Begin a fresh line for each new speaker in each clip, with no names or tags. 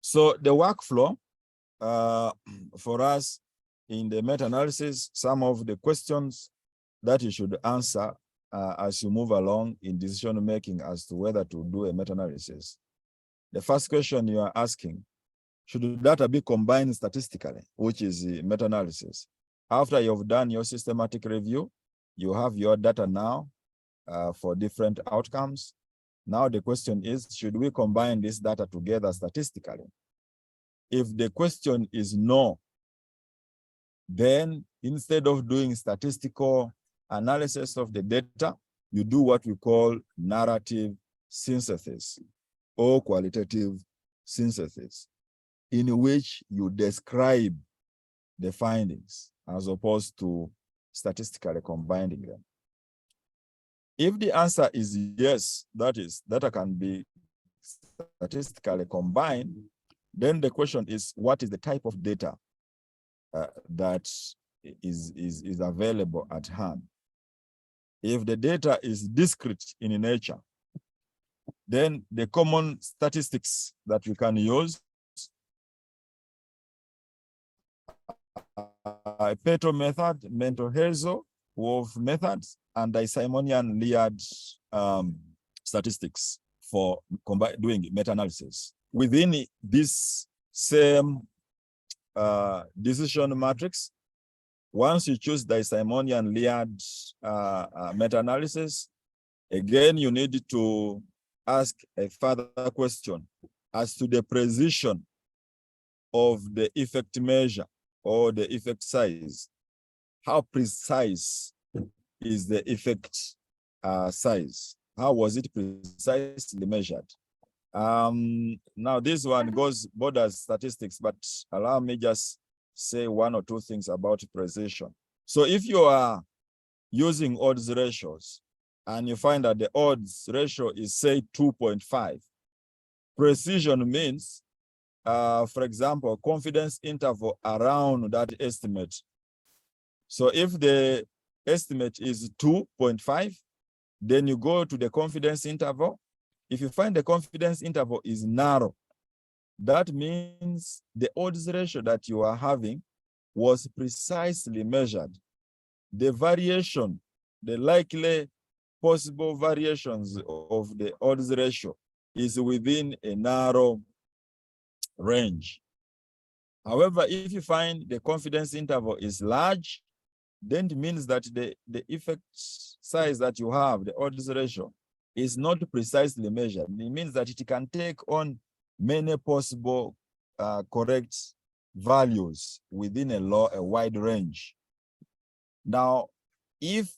So the workflow for us in the meta-analysis, some of the questions that you should answer as you move along in decision-making as to whether to do a meta-analysis. The first question you are asking, should data be combined statistically, which is the meta-analysis? After you've done your systematic review, you have your data now for different outcomes. Now the question is, should we combine this data together statistically? If the question is no, then instead of doing statistical analysis of the data, you do what we call narrative synthesis or qualitative synthesis, in which you describe the findings as opposed to statistically combining them. If the answer is yes, that is, data can be statistically combined, then the question is, what is the type of data that is available at hand? If the data is discrete in nature, then the common statistics that we can use Pareto method, Mentor-Hazel-Wolf methods, and the Simonian-Liard statistics for doing meta-analysis. Within this same decision matrix, once you choose the Simonian-Liard meta-analysis, again, you need to ask a further question as to the precision of the effect measure or the effect size. How precise is the effect size? How was it precisely measured? Now this one borders statistics, but allow me just say one or two things about precision. So if you are using odds ratios and you find that the odds ratio is say 2.5, precision means, for example, confidence interval around that estimate. So if the estimate is 2.5, then you go to the confidence interval. If you find the confidence interval is narrow, that means the odds ratio that you are having was precisely measured. The variation, the likely possible variations of the odds ratio is within a narrow range. However, if you find the confidence interval is large, then it means that the effect size that you have, the odds ratio, is not precisely measured. It means that it can take on many possible correct values within a wide range. Now, if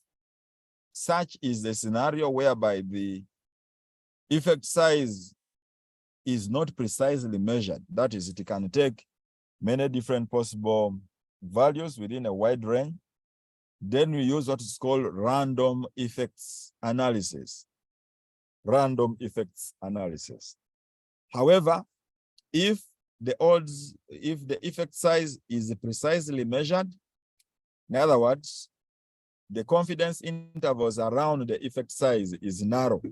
such is the scenario whereby the effect size is not precisely measured, that is, it can take many different possible values within a wide range, then we use what is called random effects analysis. Random effects analysis. However, if the effect size is precisely measured, in other words, the confidence intervals around the effect size is narrow,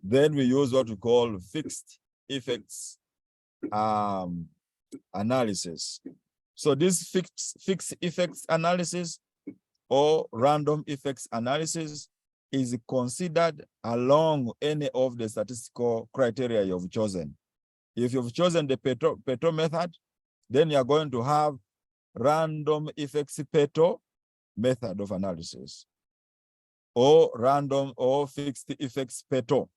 then we use what we call fixed effects analysis. So this fixed effects analysis or random effects analysis is considered along any of the statistical criteria you've chosen. If you've chosen the Pareto method, then you're going to have random effects Pareto method of analysis, or random or fixed effects Pareto.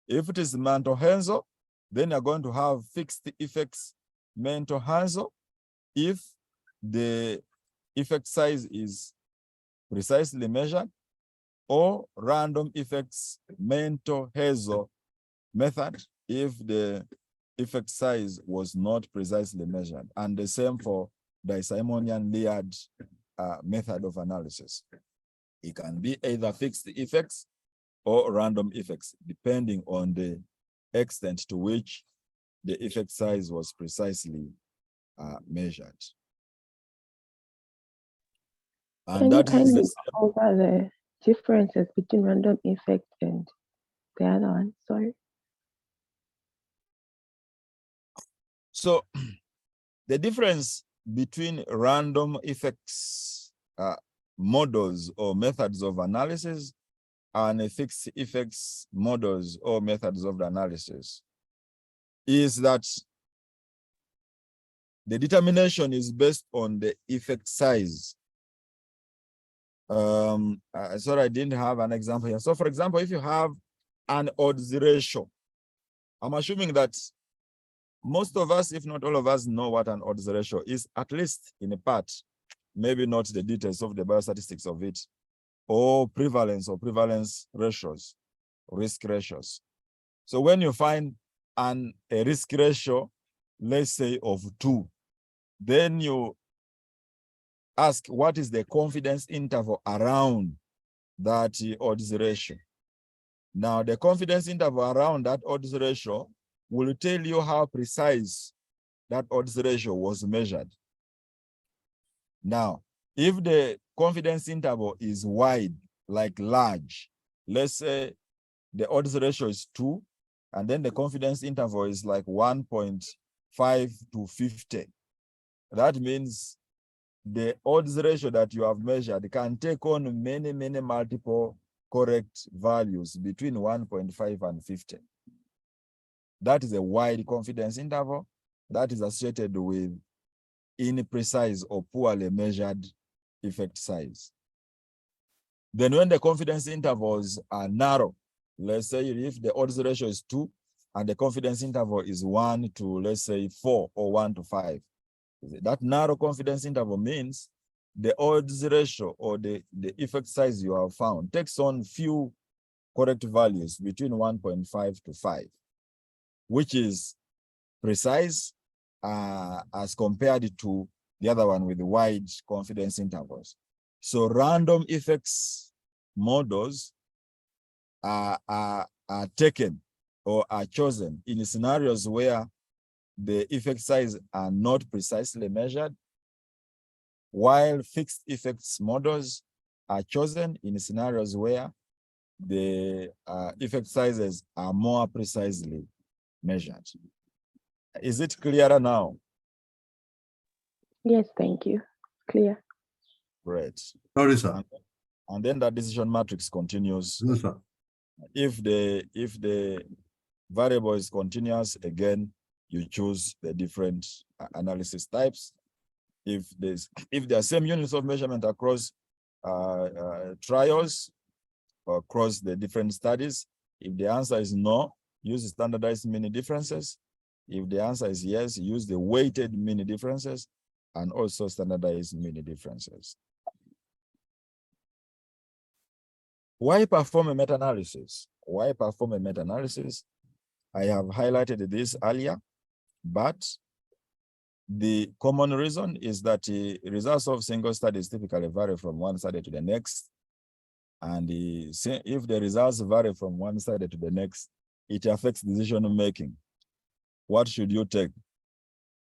If it is Mentor-Hazel, then you're going to have fixed effects Mentor-Hazel if the effect size is precisely measured, or random effects Mentor-Hazel method if the effect size was not precisely measured, and the same for the Simonian-Liard method of analysis. It can be either fixed effects or random effects, depending on the extent to which the effect size was precisely measured. And
Can you
that is the
kindly
same.
go over the differences between random effect and the other one? Sorry.
So the difference between random effects models or methods of analysis and fixed effects models or methods of the analysis is that the determination is based on the effect size. Sorry, I didn't have an example here. So for example, if you have an odds ratio, I'm assuming that most of us, if not all of us, know what an odds ratio is, at least in a part, maybe not the details of the biostatistics of it, or prevalence ratios, risk ratios. So when you find a risk ratio, let's say of 2, then you ask what is the confidence interval around that odds ratio. Now, the confidence interval around that odds ratio will tell you how precise that odds ratio was measured. Now, if the confidence interval is wide, like large, let's say the odds ratio is 2, and then the confidence interval is like 1.5 to 50. That means the odds ratio that you have measured can take on many multiple correct values between 1.5 and 50. That is a wide confidence interval that is associated with imprecise or poorly measured effect size. Then when the confidence intervals are narrow, let's say if the odds ratio is 2 and the confidence interval is 1 to, let's say, 4 or 1 to 5, that narrow confidence interval means the odds ratio or the effect size you have found takes on few correct values between 1.5 to 5, which is precise as compared to the other one with wide confidence intervals. So random effects models are taken or are chosen in scenarios where the effect size are not precisely measured, while fixed effects models are chosen in scenarios where the effect sizes are more precisely measured. Is it clearer now?
Yes, thank you. Clear.
Great.
Sorry, sir.
And then the decision matrix continues.
No, sir.
If the variable is continuous, again, you choose the different analysis types. If there are same units of measurement across trials or across the different studies, if the answer is no, use standardized mean differences. If the answer is yes, use the weighted mean differences and also standardized mean differences. Why perform a meta-analysis? Why perform a meta-analysis? I have highlighted this earlier, but the common reason is that the results of single studies typically vary from one study to the next. And if the results vary from one study to the next, it affects decision making. What should you take?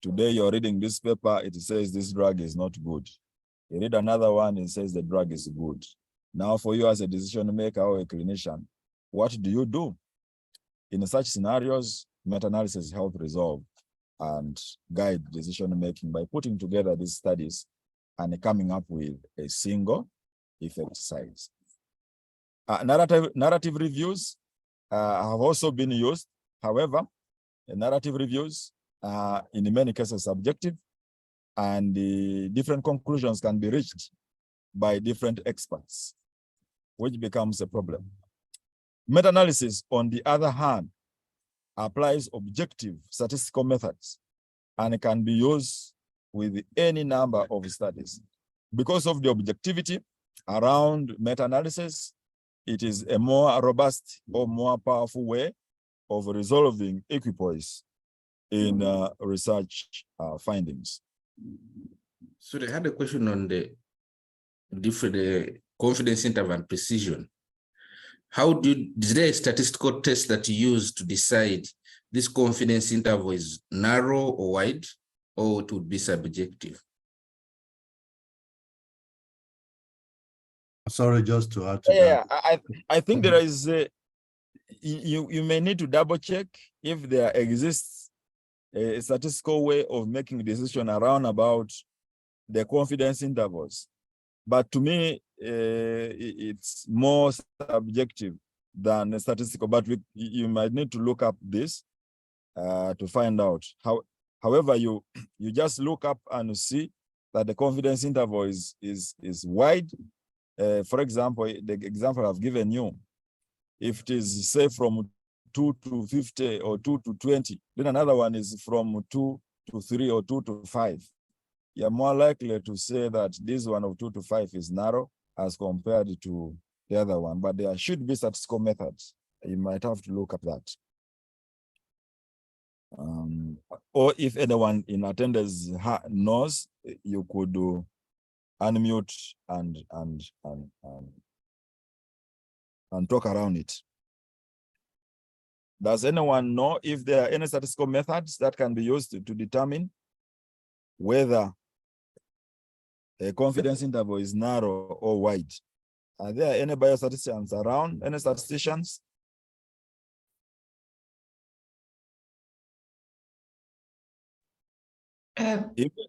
Today you're reading this paper, it says this drug is not good. You read another one, it says the drug is good. Now for you as a decision maker or a clinician, what do you do? In such scenarios, meta-analysis help resolve and guide decision making by putting together these studies and coming up with a single effect size. Narrative reviews have also been used. However, narrative reviews are in many cases subjective, and the different conclusions can be reached by different experts, which becomes a problem. Meta-analysis, on the other hand, applies objective statistical methods and can be used with any number of studies. Because of the objectivity around meta-analysis, it is a more robust or more powerful way of resolving equipoise in research findings.
So they had a question on the different confidence interval and precision. Is there a statistical test that you use to decide this confidence interval is narrow or wide, or it would be subjective?
Sorry, just to add to
Yeah,
that.
I think there is you may need to double check if there exists a statistical way of making a decision around about the confidence intervals. But to me, it's more subjective than statistical, but you might need to look up this to find out. However, you just look up and see that the confidence interval is wide. For example, the example I've given you, if it is say from 2 to 50 or 2 to 20, then another one is from 2 to 3 or 2 to 5. You're more likely to say that this one of 2 to 5 is narrow as compared to the other one, but there should be statistical methods. You might have to look up that. Or if anyone in attendance knows, you could unmute and talk around it. Does anyone know if there are any statistical methods that can be used to determine whether a confidence interval is narrow or wide? Are there any biostatisticians around? Any statisticians?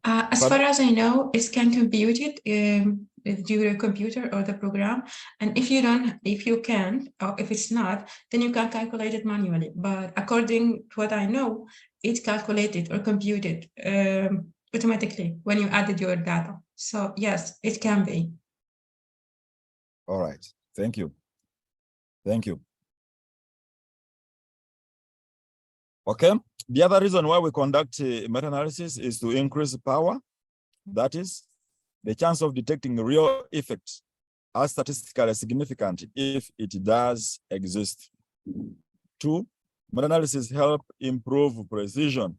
As far as I know, it can compute it with your computer or the program. And if you can't, or if it's not, then you can calculate it manually. But according to what I know, it's calculated or computed automatically when you added your data. So yes, it can be.
All right, thank you. Thank you. Okay, the other reason why we conduct meta-analysis is to increase power. That is, the chance of detecting real effects are statistically significant if it does exist. 2, meta-analysis help improve precision.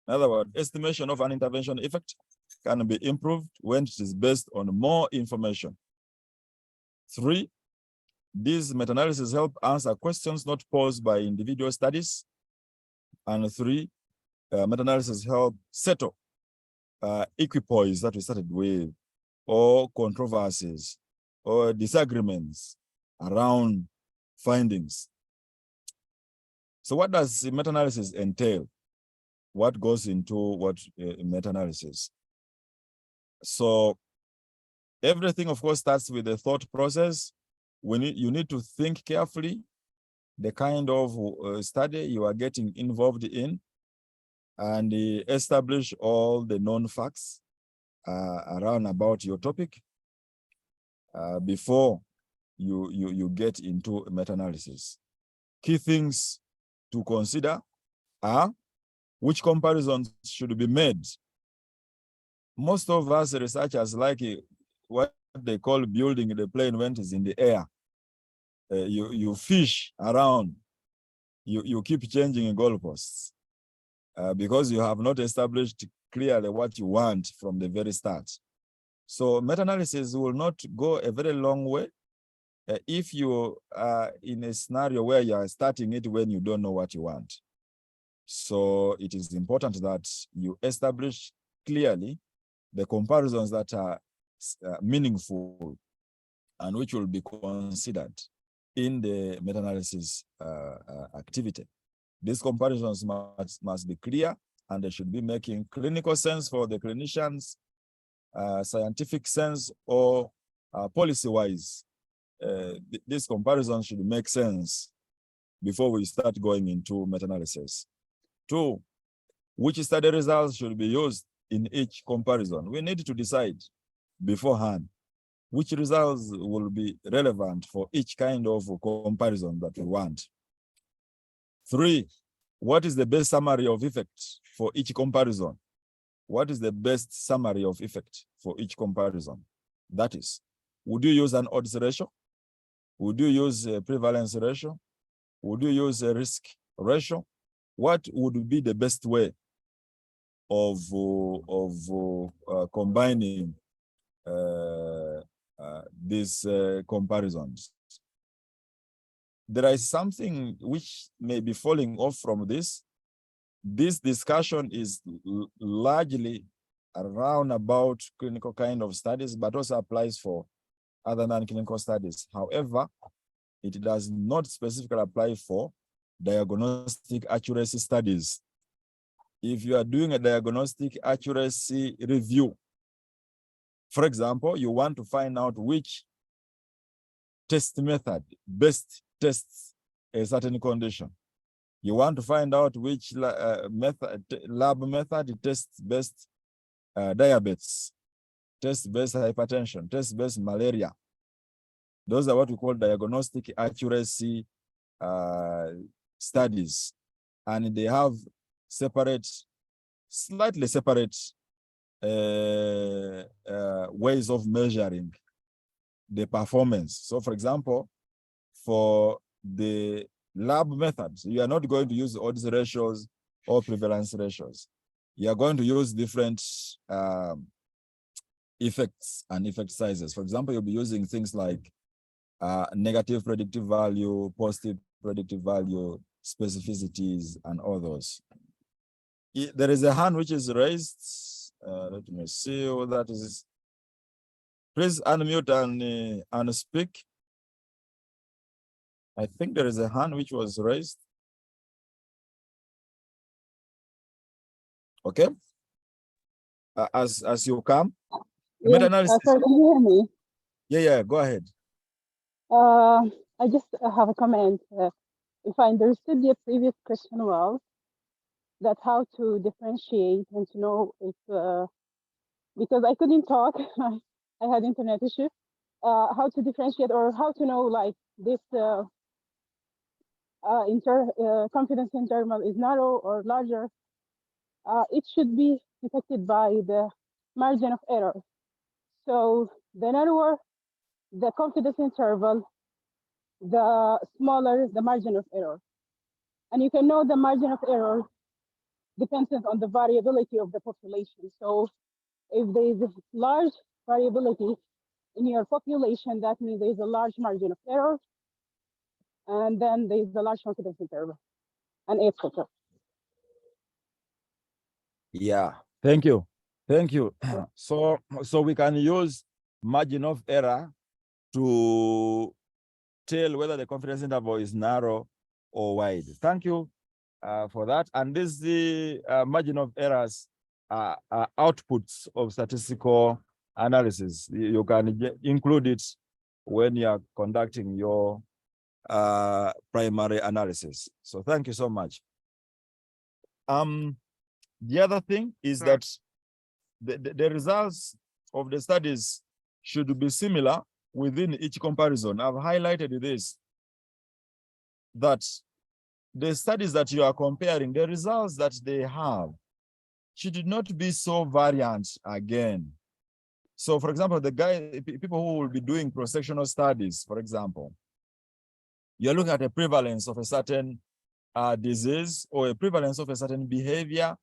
In other words, estimation of an intervention effect can be improved when it is based on more information. 3, these meta-analysis help answer questions not posed by individual studies. And 3, meta-analysis help settle equipoise that we started with, or controversies, or disagreements around findings. So what does meta-analysis entail? What goes into what meta-analysis? So everything, of course, starts with the thought process. You need to think carefully the kind of study you are getting involved in, and establish all the known facts around about your topic before you get into meta-analysis. Key things to consider are which comparisons should be made. Most of us researchers like what they call building the plane when it is in the air. You fish around, you keep changing goalposts because you have not established clearly what you want from the very start. So meta-analysis will not go a very long way if you are in a scenario where you are starting it when you don't know what you want. So it is important that you establish clearly the comparisons that are meaningful and which will be considered in the meta-analysis activity. These comparisons must be clear, and they should be making clinical sense for the clinicians, scientific sense, or policy-wise. These comparisons should make sense before we start going into meta-analysis. 2, which study results should be used in each comparison? We need to decide beforehand which results will be relevant for each kind of comparison that we want. 3, what is the best summary of effect for each comparison? What is the best summary of effect for each comparison? That is, would you use an odds ratio? Would you use a prevalence ratio? Would you use a risk ratio? What would be the best way of combining these comparisons? There is something which may be falling off from this. This discussion is largely around about clinical kind of studies, but also applies for other non-clinical studies. However, it does not specifically apply for diagnostic accuracy studies. If you are doing a diagnostic accuracy review, for example, you want to find out which test method best tests a certain condition. You want to find out which lab method tests best diabetes, tests best hypertension, tests best malaria. Those are what we call diagnostic accuracy studies. And they have separate, slightly separate ways of measuring the performance. So for example, for the lab methods, you are not going to use odds ratios or prevalence ratios. You are going to use different effects and effect sizes. For example, you'll be using things like negative predictive value, positive predictive value, specificities, and all those. There is a hand which is raised. Let me see what that is. Please unmute and speak. I think there is a hand which was raised. Okay. As you come.
Yes,
Meta-analysis.
sir, can you hear me?
Yeah, go ahead.
I just have a comment. If I understood the previous question well, that how to differentiate and to know if, because I couldn't talk, I had internet issue, how to differentiate or how to know like this confidence interval is narrow or larger. It should be detected by the margin of error. So the narrower the confidence interval, the smaller the margin of error. And you can know the margin of error dependent on the variability of the population. So if there is a large variability in your population, that means there is a large margin of error, and then there is a large confidence interval, and etc.
Yeah, thank you. So we can use margin of error to tell whether the confidence interval is narrow or wide. Thank you for that. And this the margin of errors are outputs of statistical analysis. You can include it when you are conducting your primary analysis. So thank you so much. The other thing is that the results of the studies should be similar within each comparison. I've highlighted this, that the studies that you are comparing, the results that they have should not be so variant again. So for example, people who will be doing cross-sectional studies, for example, you're looking at a prevalence of a certain disease or a prevalence of a certain behavior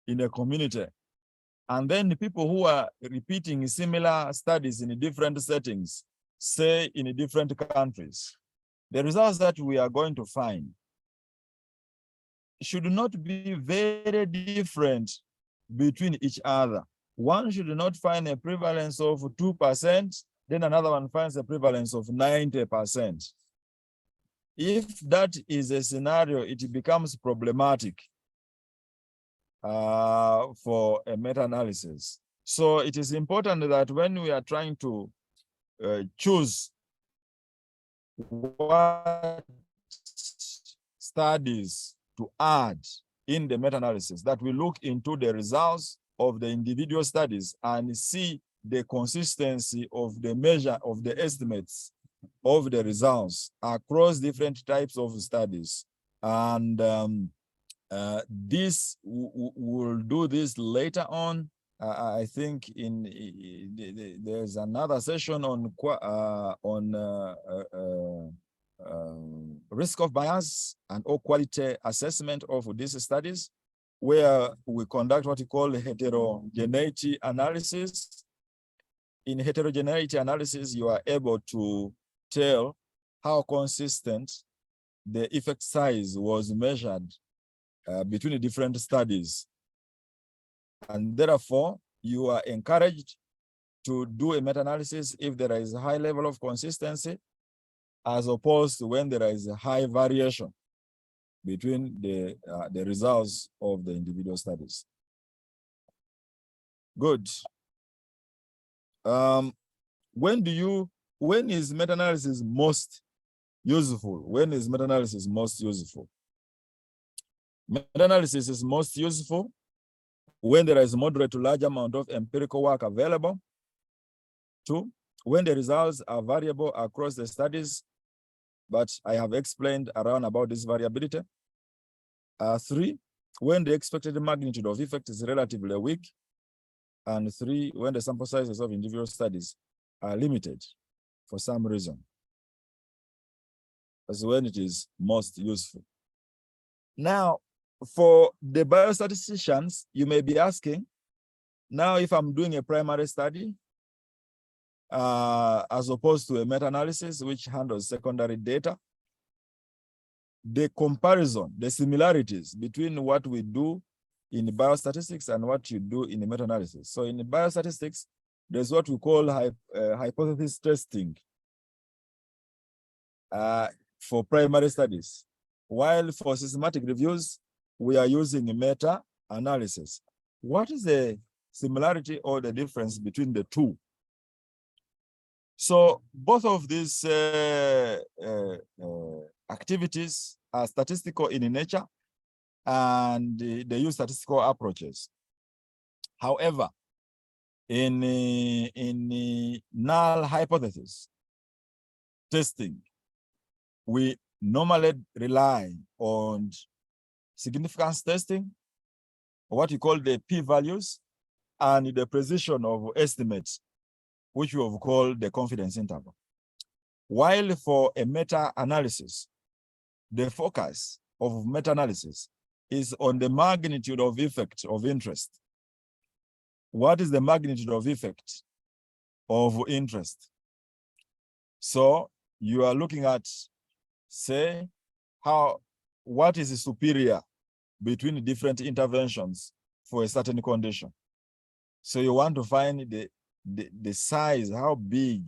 in a community. And then the people who are repeating similar studies in different settings, say in different countries, the results that we are going to find should not be very different between each other. One should not find a prevalence of 2%, then another one finds a prevalence of 90%. If that is a scenario, it becomes problematic for a meta-analysis. So it is important that when we are trying to choose what studies to add in the meta-analysis, that we look into the results of the individual studies and see the consistency of the measure of the estimates of the results across different types of studies. And this will do this later on. I think there's another session on risk of bias and or quality assessment of these studies, where we conduct what we call heterogeneity analysis. In heterogeneity analysis, you are able to tell how consistent the effect size was measured between the different studies. And therefore, you are encouraged to do a meta-analysis if there is a high level of consistency, as opposed to when there is a high variation between the results of the individual studies. Good. When is meta-analysis most useful? When is meta-analysis most useful? Meta-analysis is most useful when there is moderate to large amount of empirical work available. 2, when the results are variable across the studies, but I have explained around about this variability. 3, when the expected magnitude of effect is relatively weak. And 3, when the sample sizes of individual studies are limited for some reason. That's when it is most useful. Now, for the biostatisticians, you may be asking, now if I'm doing a primary study, as opposed to a meta-analysis which handles secondary data, the comparison, the similarities between what we do in biostatistics and what you do in the meta-analysis. So in the biostatistics, there's what we call hypothesis testing for primary studies, while for systematic reviews, we are using meta-analysis. What is the similarity or the difference between the two? So both of these activities are statistical in nature, and they use statistical approaches. However, in null hypothesis testing, we normally rely on significance testing, what you call the p-values, and the precision of estimates, which we have called the confidence interval. While for a meta-analysis, the focus of meta-analysis is on the magnitude of effect of interest. What is the magnitude of effect of interest? So you are looking at, say, what is superior between different interventions for a certain condition. So you want to find the size, how big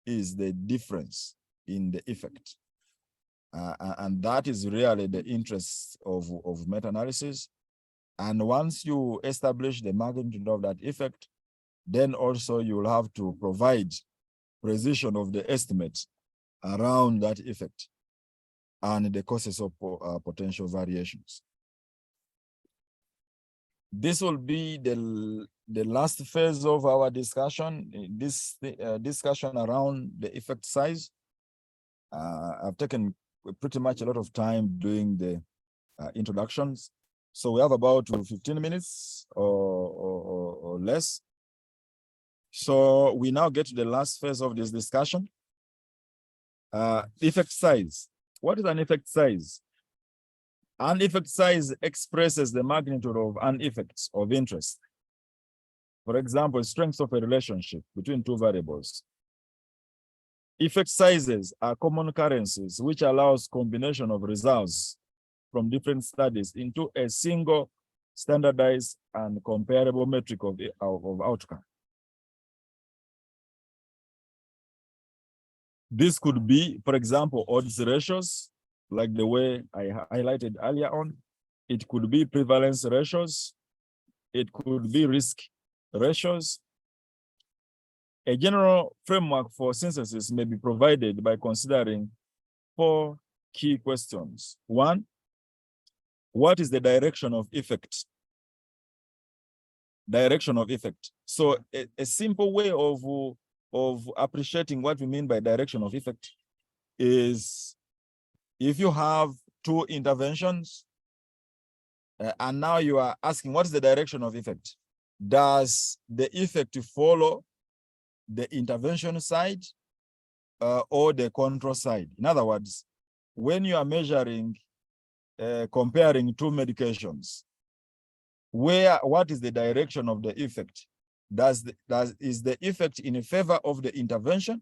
is the difference in the effect. And that is really the interest of meta-analysis. And once you establish the magnitude of that effect, then also you will have to provide precision of the estimate around that effect and the causes of potential variations. This will be the last phase of our discussion, this discussion around the effect size. I've taken pretty much a lot of time doing the introductions. So we have about 15 minutes or less. So we now get to the last phase of this discussion. Effect size. What is an effect size? An effect size expresses the magnitude of an effect of interest. For example, strength of a relationship between two variables. Effect sizes are common currencies which allows combination of results from different studies into a single standardized and comparable metric of outcome. This could be, for example, odds ratios, like the way I highlighted earlier on. It could be prevalence ratios. It could be risk ratios. A general framework for synthesis may be provided by considering 4 key questions. 1, what is the direction of effect? Direction of effect. So a simple way of appreciating what we mean by direction of effect is if you have 2 interventions and now you are asking what is the direction of effect? Does the effect follow the intervention side or the control side? In other words, when you are measuring, comparing 2 medications, what is the direction of the effect? Is the effect in favor of the intervention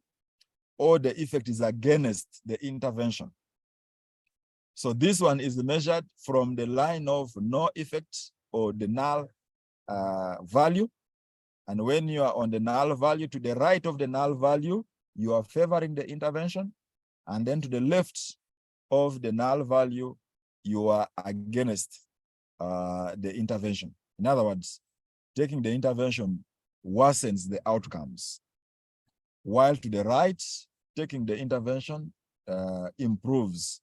or the effect is against the intervention? So this one is measured from the line of no effect or the null value, And when you are on the null value, to the right of the null value, you are favoring the intervention. And then to the left of the null value, you are against the intervention. In other words, taking the intervention worsens the outcomes, while to the right, taking the intervention improves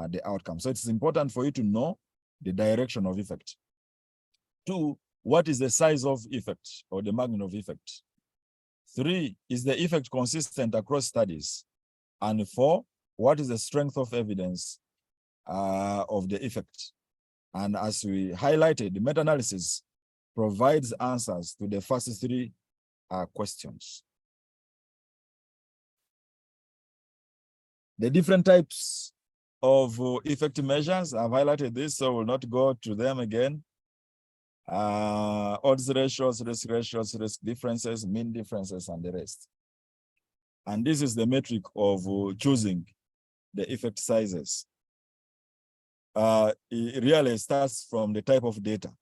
the outcome. So it's important for you to know the direction of effect. 2, what is the size of effect or the magnitude of effect? 3, is the effect consistent across studies? And 4, what is the strength of evidence of the effect? And as we highlighted, the meta-analysis provides answers to the first 3 questions. The different types of effect measures, I've highlighted this, so we'll not go to them again. Odds ratios, risk differences, mean differences, and the rest. And this is the metric of choosing the effect sizes. It really starts from the type of data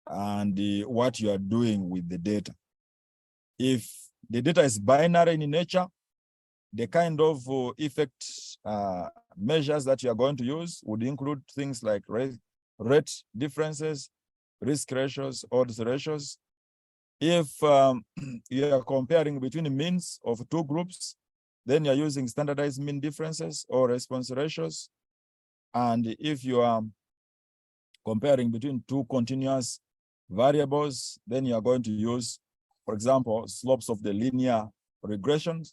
and what you are doing with the data. If the data is binary in nature, the kind of effect measures that you are going to use would include things like rate differences, risk ratios, odds ratios. If you are comparing between means of 2 groups, then you're using standardized mean differences or response ratios. And if you are comparing between 2 continuous variables, then you are going to use, for example, slopes of the linear regressions.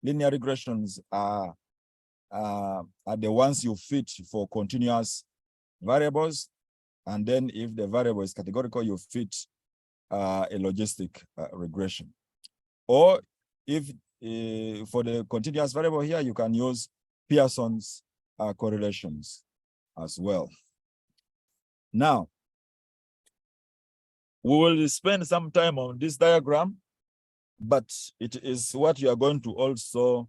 Linear regressions are the ones you fit for continuous variables. And then if the variable is categorical, you fit a logistic regression. Or if for the continuous variable here, you can use Pearson's correlations as well. Now, we will spend some time on this diagram, but it is what you are going to also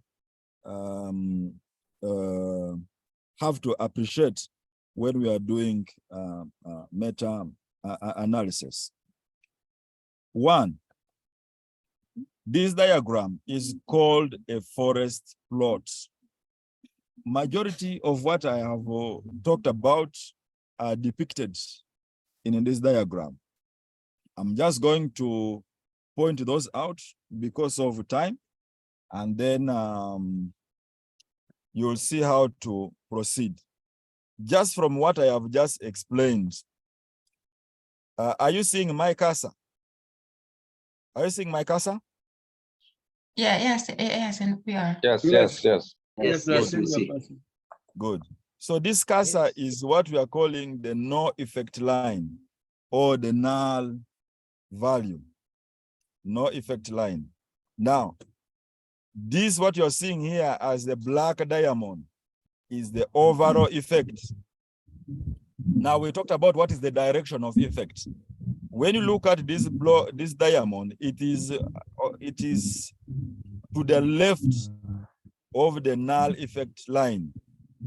have to appreciate when we are doing meta-analysis. 1, this diagram is called a forest plot. Majority of what I have talked about are depicted in this diagram. I'm just going to point those out because of time, and then you'll see how to proceed. Just from what I have just explained, are you seeing my cursor? Are you seeing my cursor?
Yes, and we are.
Yes, we see.
Good. So this cursor is what we are calling the no effect line or the null value. No effect line. Now, this what you're seeing here as the black diamond is the overall effect. Now we talked about what is the direction of effect. When you look at this diamond, it is to the left of the null effect line.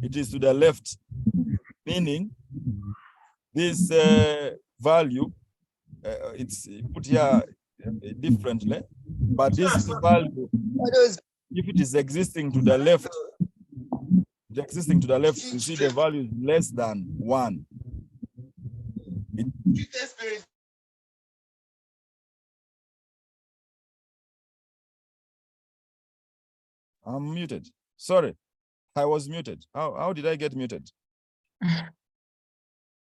It is to the left, meaning this value, it's put here differently, but this value, if it is existing to the left, you see the value is less than 1. I'm muted. Sorry, I was muted. How did I get muted?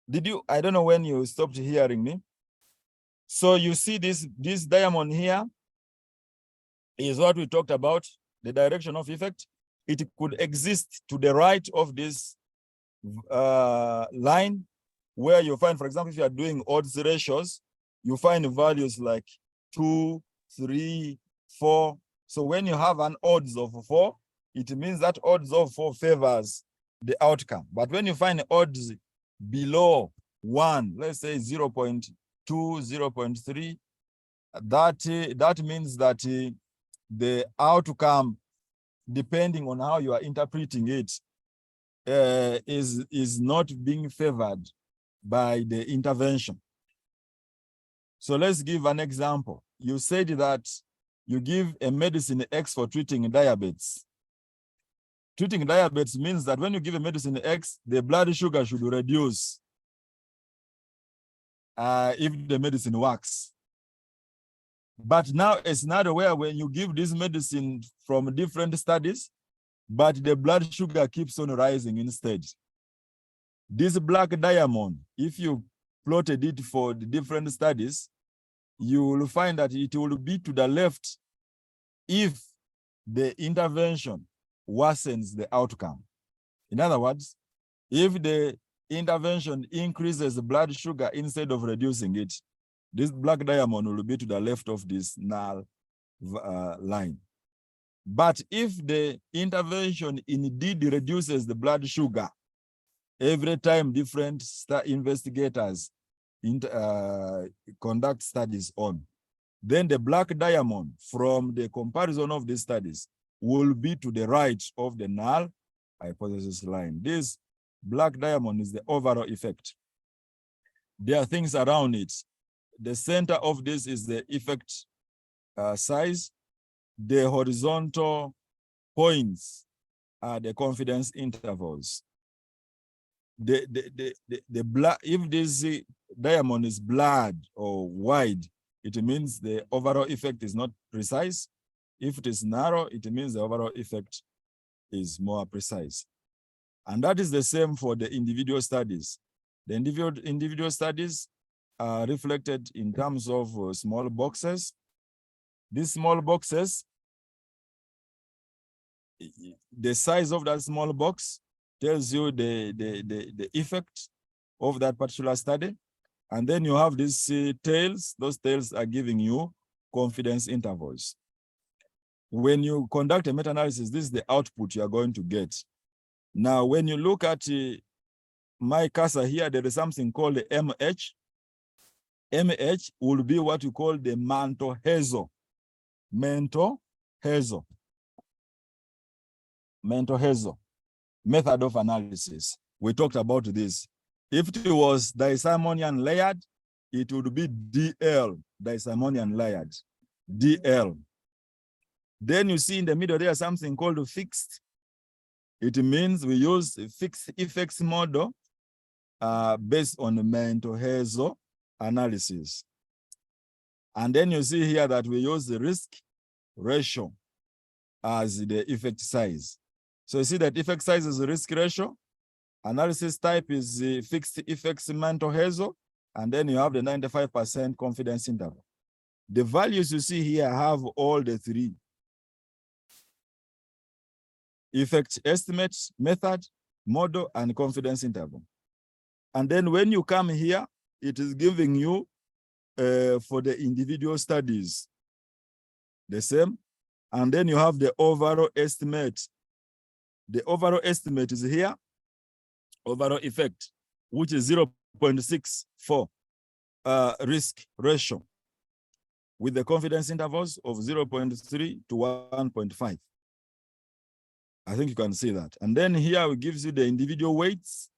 Did you? I don't know when you stopped hearing me. So you see this diamond here is what we talked about, the direction of effect. It could exist to the right of this line, where you find, for example, if you are doing odds ratios, you find values like 2, 3, 4. So when you have an odds of 4, it means that odds of 4 favors the outcome. But when you find odds below 1, let's say 0.2, 0.3, that means that the outcome, depending on how you are interpreting it, is not being favored by the intervention. So let's give an example. You said that you give a medicine X for treating diabetes. Treating diabetes means that when you give a medicine X, the blood sugar should reduce if the medicine works. But now a scenario where when you give this medicine from different studies, but the blood sugar keeps on rising instead. This black diamond, if you plotted it for the different studies, you will find that it will be to the left if the intervention worsens the outcome. In other words, if the intervention increases blood sugar instead of reducing it, this black diamond will be to the left of this null line. But if the intervention indeed reduces the blood sugar, every time different investigators conduct studies on, then the black diamond from the comparison of these studies will be to the right of the null hypothesis line. This black diamond is the overall effect. There are things around it. The center of this is the effect size. The horizontal points are the confidence intervals. If this diamond is blurred or wide, it means the overall effect is not precise. If it is narrow, it means the overall effect is more precise. And that is the same for the individual studies. The individual studies are reflected in terms of small boxes. These small boxes, the size of that small box tells you the effect of that particular study. And then you have these tails. Those tails are giving you confidence intervals. When you conduct a meta-analysis, this is the output you are going to get. Now, when you look at my cursor here, there is something called the MH. MH will be what you call the Manto-Hazel. Manto-Hazel method of analysis. We talked about this. If it was disimonian layered, it would be DL, disimonian layered, DL. Then you see in the middle there something called fixed. It means we use a fixed effects model based on the Manto-Hazel analysis. And then you see here that we use the risk ratio as the effect size. So you see that effect size is the risk ratio. Analysis type is the fixed effects Manto-Hazel, and then you have the 95% confidence interval. The values you see here have all the three: effect estimate, method, model, and confidence interval. And then when you come here, it is giving you for the individual studies the same. And then you have the overall estimate. The overall estimate is here, overall effect, which is 0.64 risk ratio with the confidence intervals of 0.3 to 1.5. I think you can see that. And then here it gives you the individual weights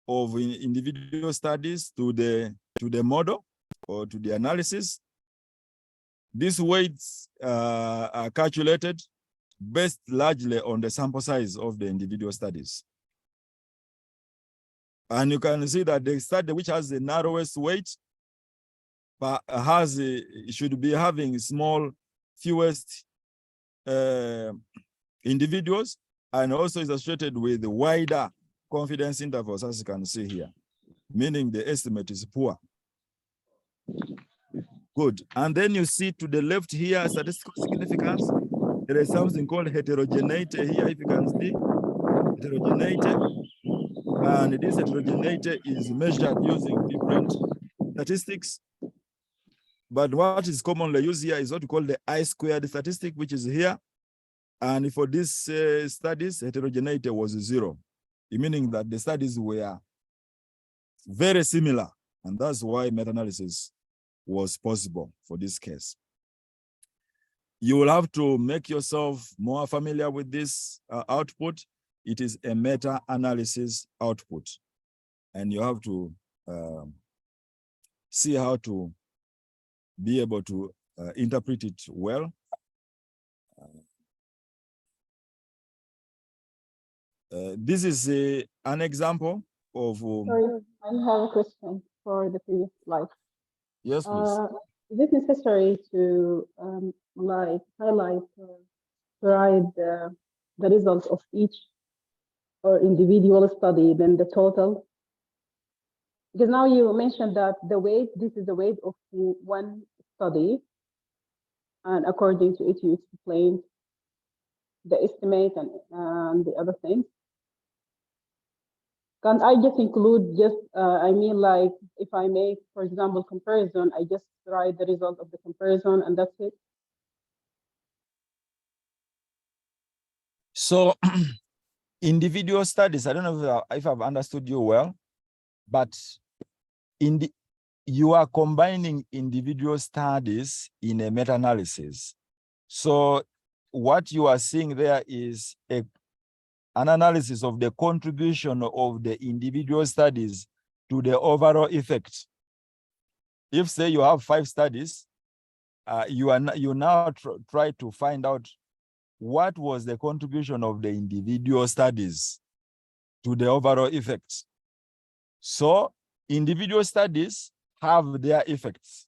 of individual studies to the model or to the analysis. These weights are calculated based largely on the sample size of the individual studies. And you can see that the study which has the narrowest weight should be having fewest individuals, and also is associated with wider confidence intervals, as you can see here, meaning the estimate is poor. Good. And then you see to the left here, statistical significance. There is something called heterogeneity here, if you can see. Heterogeneity. And this heterogeneity is measured using different statistics. But what is commonly used here is what we call the I-squared statistic, which is here. And for these studies, heterogeneity was 0, meaning that the studies were very similar. And that's why meta-analysis was possible for this case. You will have to make yourself more familiar with this output. It is a meta-analysis output. And you have to see how to be able to interpret it well. This is an example of.
Sorry, I have a question for the previous slide.
Yes, please.
Is it necessary to like highlight or provide the results of each or individual study than the total? Because now you mentioned that the weight, this is the weight of one study, and according to it, you explained the estimate and the other things. Can't I just include just, I mean, like if I make, for example, comparison, I just write the result of the comparison and that's it?
So individual studies, I don't know if I've understood you well, but you are combining individual studies in a meta-analysis. So what you are seeing there is an analysis of the contribution of the individual studies to the overall effect. If, say, you have 5 studies, you now try to find out what was the contribution of the individual studies to the overall effect. So individual studies have their effects.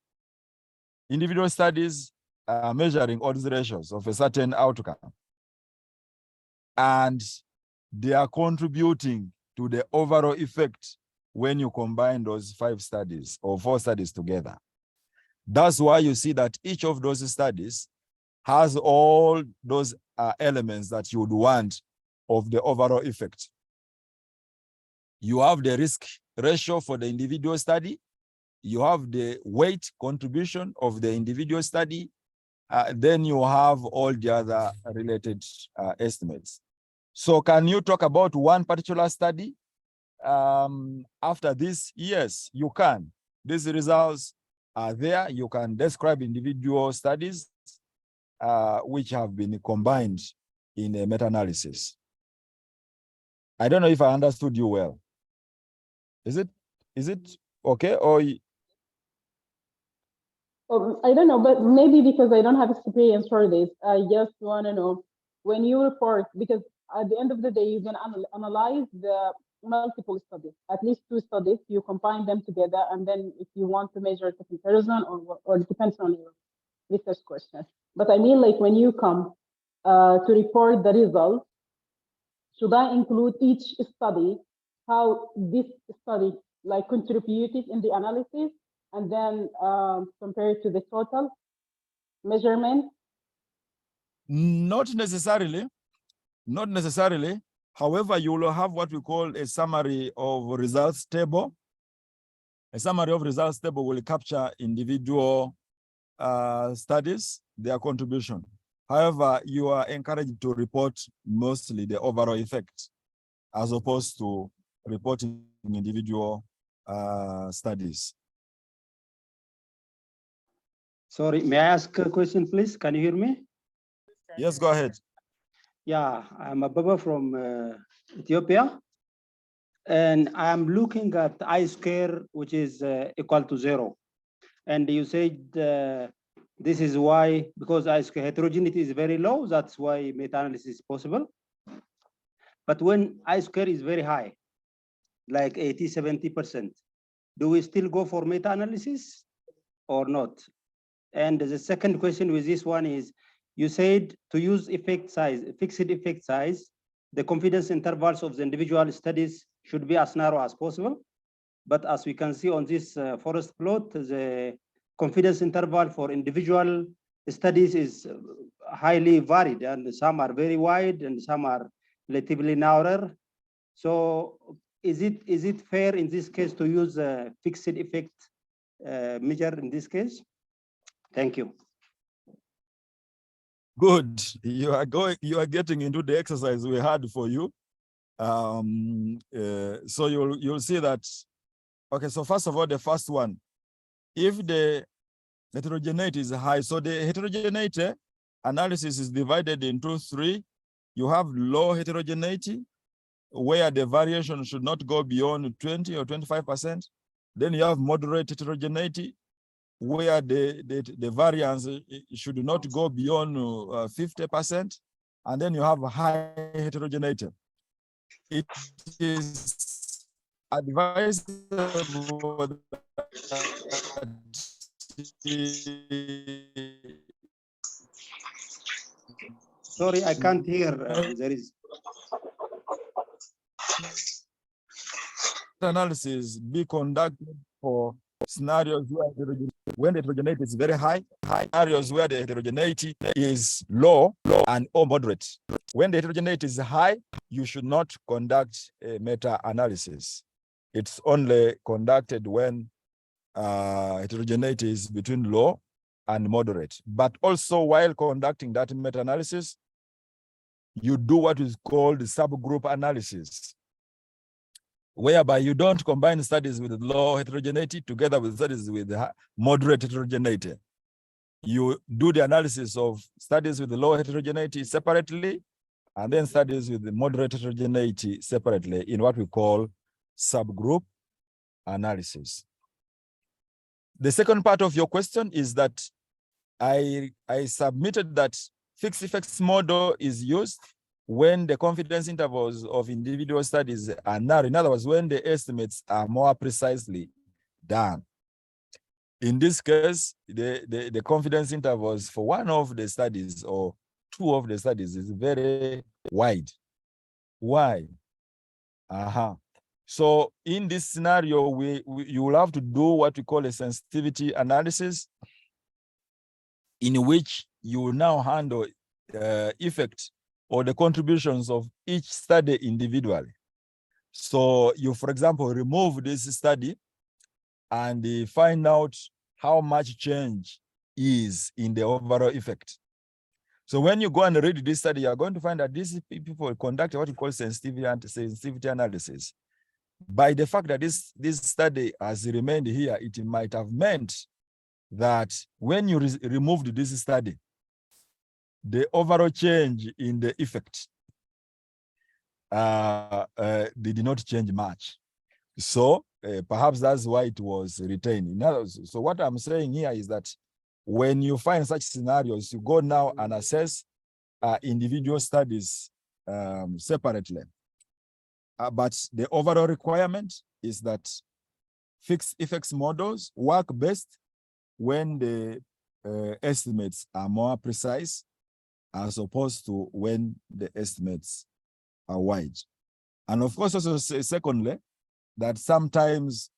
Individual studies are measuring odds ratios of a certain outcome, and they are contributing to the overall effect when you combine those 5 studies or 4 studies together. That's why you see that each of those studies has all those elements that you would want of the overall effect. You have the risk ratio for the individual study. You have the weight contribution of the individual study. Then you have all the other related estimates. So can you talk about one particular study after this? Yes, you can. These results are there. You can describe individual studies which have been combined in a meta-analysis. I don't know if I understood you well. Is it okay? Or
I don't know, but maybe because I don't have experience for this, I just want to know when you report, because at the end of the day, you're going to analyze the multiple studies, at least 2 studies, you combine them together, and then if you want to measure the comparison or it depends on your research question. But I mean, like when you come to report the results, should I include each study, how this study like contributed in the analysis, and then compared to the total measurement?
Not necessarily. Not necessarily. However, you will have what we call a summary of results table. A summary of results table will capture individual studies, their contribution. However, you are encouraged to report mostly the overall effect as opposed to reporting individual studies.
Sorry, may I ask a question, please? Can you hear me?
Yes, go ahead.
Yeah, I'm Ababa from Ethiopia, and I'm looking at I square, which is equal to 0. And you said this is why, because I square heterogeneity is very low, that's why meta-analysis is possible. But when I square is very high, like 80–70%, do we still go for meta-analysis or not? And the second question with this one is, you said to use effect size, fixed effect size, the confidence intervals of the individual studies should be as narrow as possible. But as we can see on this forest plot, the confidence interval for individual studies is highly varied, and some are very wide and some are relatively narrower. So is it fair in this case to use a fixed effect measure in this case? Thank you.
Good. You are getting into the exercise we had for you. So you'll see that. Okay, so first of all, the first one, if the heterogeneity is high, so the heterogeneity analysis is divided into 3. You have low heterogeneity, where the variation should not go beyond 20 or 25%. Then you have moderate heterogeneity, where the variance should not go beyond 50%, and then you have high heterogeneity. It is advisable that
Sorry, I can't hear. There is
analysis be conducted for scenarios where when the heterogeneity is very high, scenarios where the heterogeneity is low and or moderate. When the heterogeneity is high, you should not conduct a meta-analysis. It's only conducted when heterogeneity is between low and moderate. But also while conducting that meta-analysis, you do what is called subgroup analysis, whereby you don't combine studies with low heterogeneity together with studies with moderate heterogeneity. You do the analysis of studies with low heterogeneity separately, and then studies with the moderate heterogeneity separately in what we call subgroup analysis. The second part of your question is that I submitted that fixed effects model is used when the confidence intervals of individual studies are narrow. In other words, when the estimates are more precisely done. In this case, the confidence intervals for one of the studies or two of the studies is very wide. Why? So in this scenario, you will have to do what we call a sensitivity analysis, in which you will now handle effect or the contributions of each study individually. So you, for example, remove this study and find out how much change is in the overall effect. So when you go and read this study, you're going to find that these people conduct what you call sensitivity analysis. By the fact that this study has remained here, it might have meant that when you removed this study, the overall change in the effect they did not change much. So perhaps that's why it was retained. In other words, so what I'm saying here is that when you find such scenarios, you go now and assess individual studies separately. But the overall requirement is that fixed effects models work best when the estimates are more precise, as opposed to when the estimates are wide. And of course, also secondly, that sometimes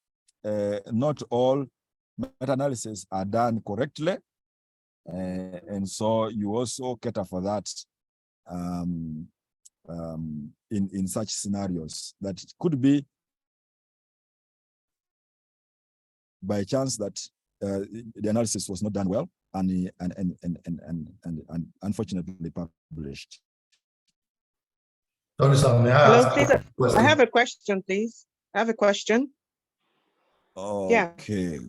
not all meta-analysis are done correctly. And so you also cater for that in such scenarios, that it could be by chance that the analysis was not done well and unfortunately published.
Sorry, sir, may I
Hello,
ask
please.
a question?
I have a question, please. I have a question.
Okay,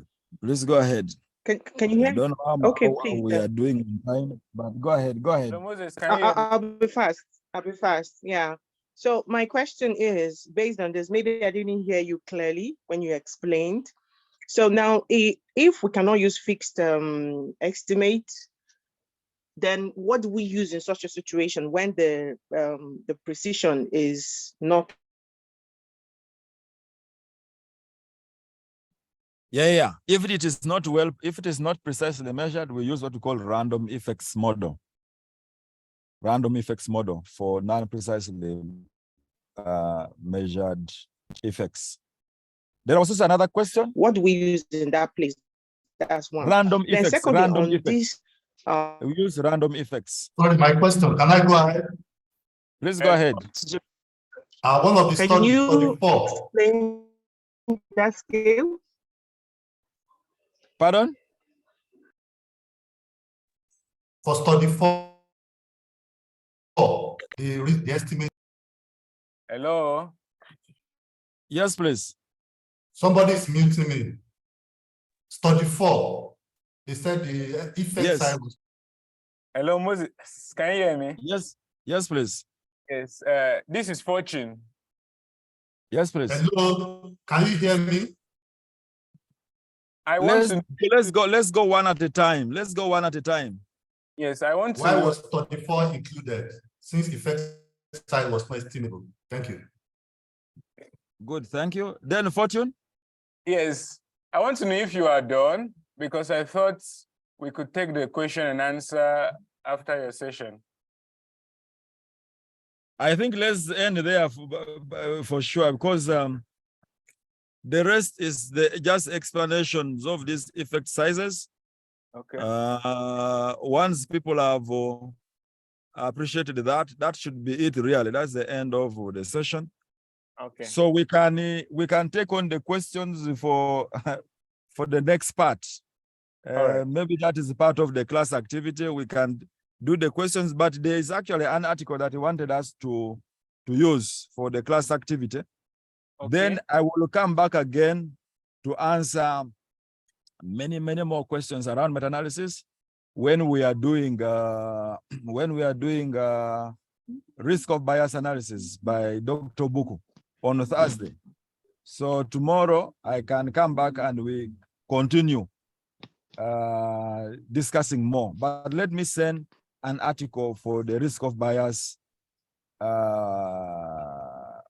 please go ahead.
Can you hear
I
me?
don't know
Okay,
how
please.
we are doing in time, but go ahead, go ahead.
Moses, can you hear me?
I'll be fast. I'll be fast. Yeah. So my question is based on this. Maybe I didn't hear you clearly when you explained. So now, if we cannot use fixed estimate, then what do we use in such a situation when the precision is not?
Yeah. If it is not if it is not precisely measured, we use what we call random effects model. Random effects model for non-precisely measured effects. There was also another question.
What do we use in that place? That's one.
Random
Then
effects.
secondly,
Random
on
effects.
this,
We use random effects.
Sorry, my question. Can I go ahead?
Please go ahead.
One of the
can
studies
you
for the four.
explain that scale?
Pardon?
For study 4, the estimate.
Hello?
Yes, please.
Somebody is muting me. Study 4. They said the effect size was.
Hello, Moses. Can you hear me?
Yes, please.
Yes. This is Fortune.
Yes, please.
Hello, can you hear me?
I want to.
Let's go one at a time. Let's go one at a time.
Yes, I want to.
Why was 34 included since effect size was not estimable? Thank you.
Good, thank you. Then Fortune?
Yes, I want to know if you are done, because I thought we could take the question and answer after your session.
I think let's end there for sure, because the rest is just explanations of these effect sizes.
Okay.
Once people have appreciated that, that should be it really. That's the end of the session.
Okay.
So we can take on the questions for for the next part.
Right.
Maybe that is part of the class activity. We can do the questions, but there is actually an article that he wanted us to use for the class activity.
Okay.
Then I will come back again to answer many more questions around meta-analysis when we are doing risk of bias analysis by Dr. Buku on Thursday. So tomorrow I can come back and we continue discussing more. But let me send an article for the risk of bias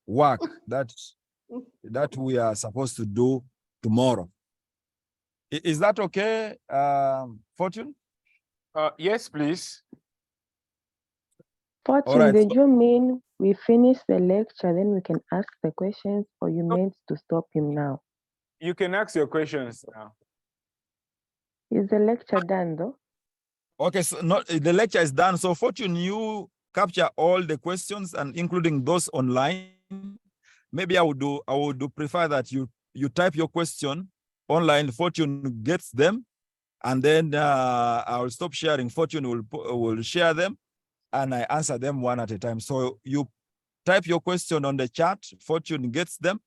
work that we are supposed to do tomorrow. Is that okay, Fortune?
Yes, please.
Fortune,
right,
did you mean we finish the lecture, then we can ask the questions, or you meant to stop him now?
You can ask your questions now.
Is the lecture done though?
Okay, so the lecture is done. So Fortune, you capture all the questions and including those online. Maybe I would prefer that you type your question online. Fortune gets them, and then I will stop sharing. Fortune will share them, and I answer them one at a time. So you type your question on the chat. Fortune gets them,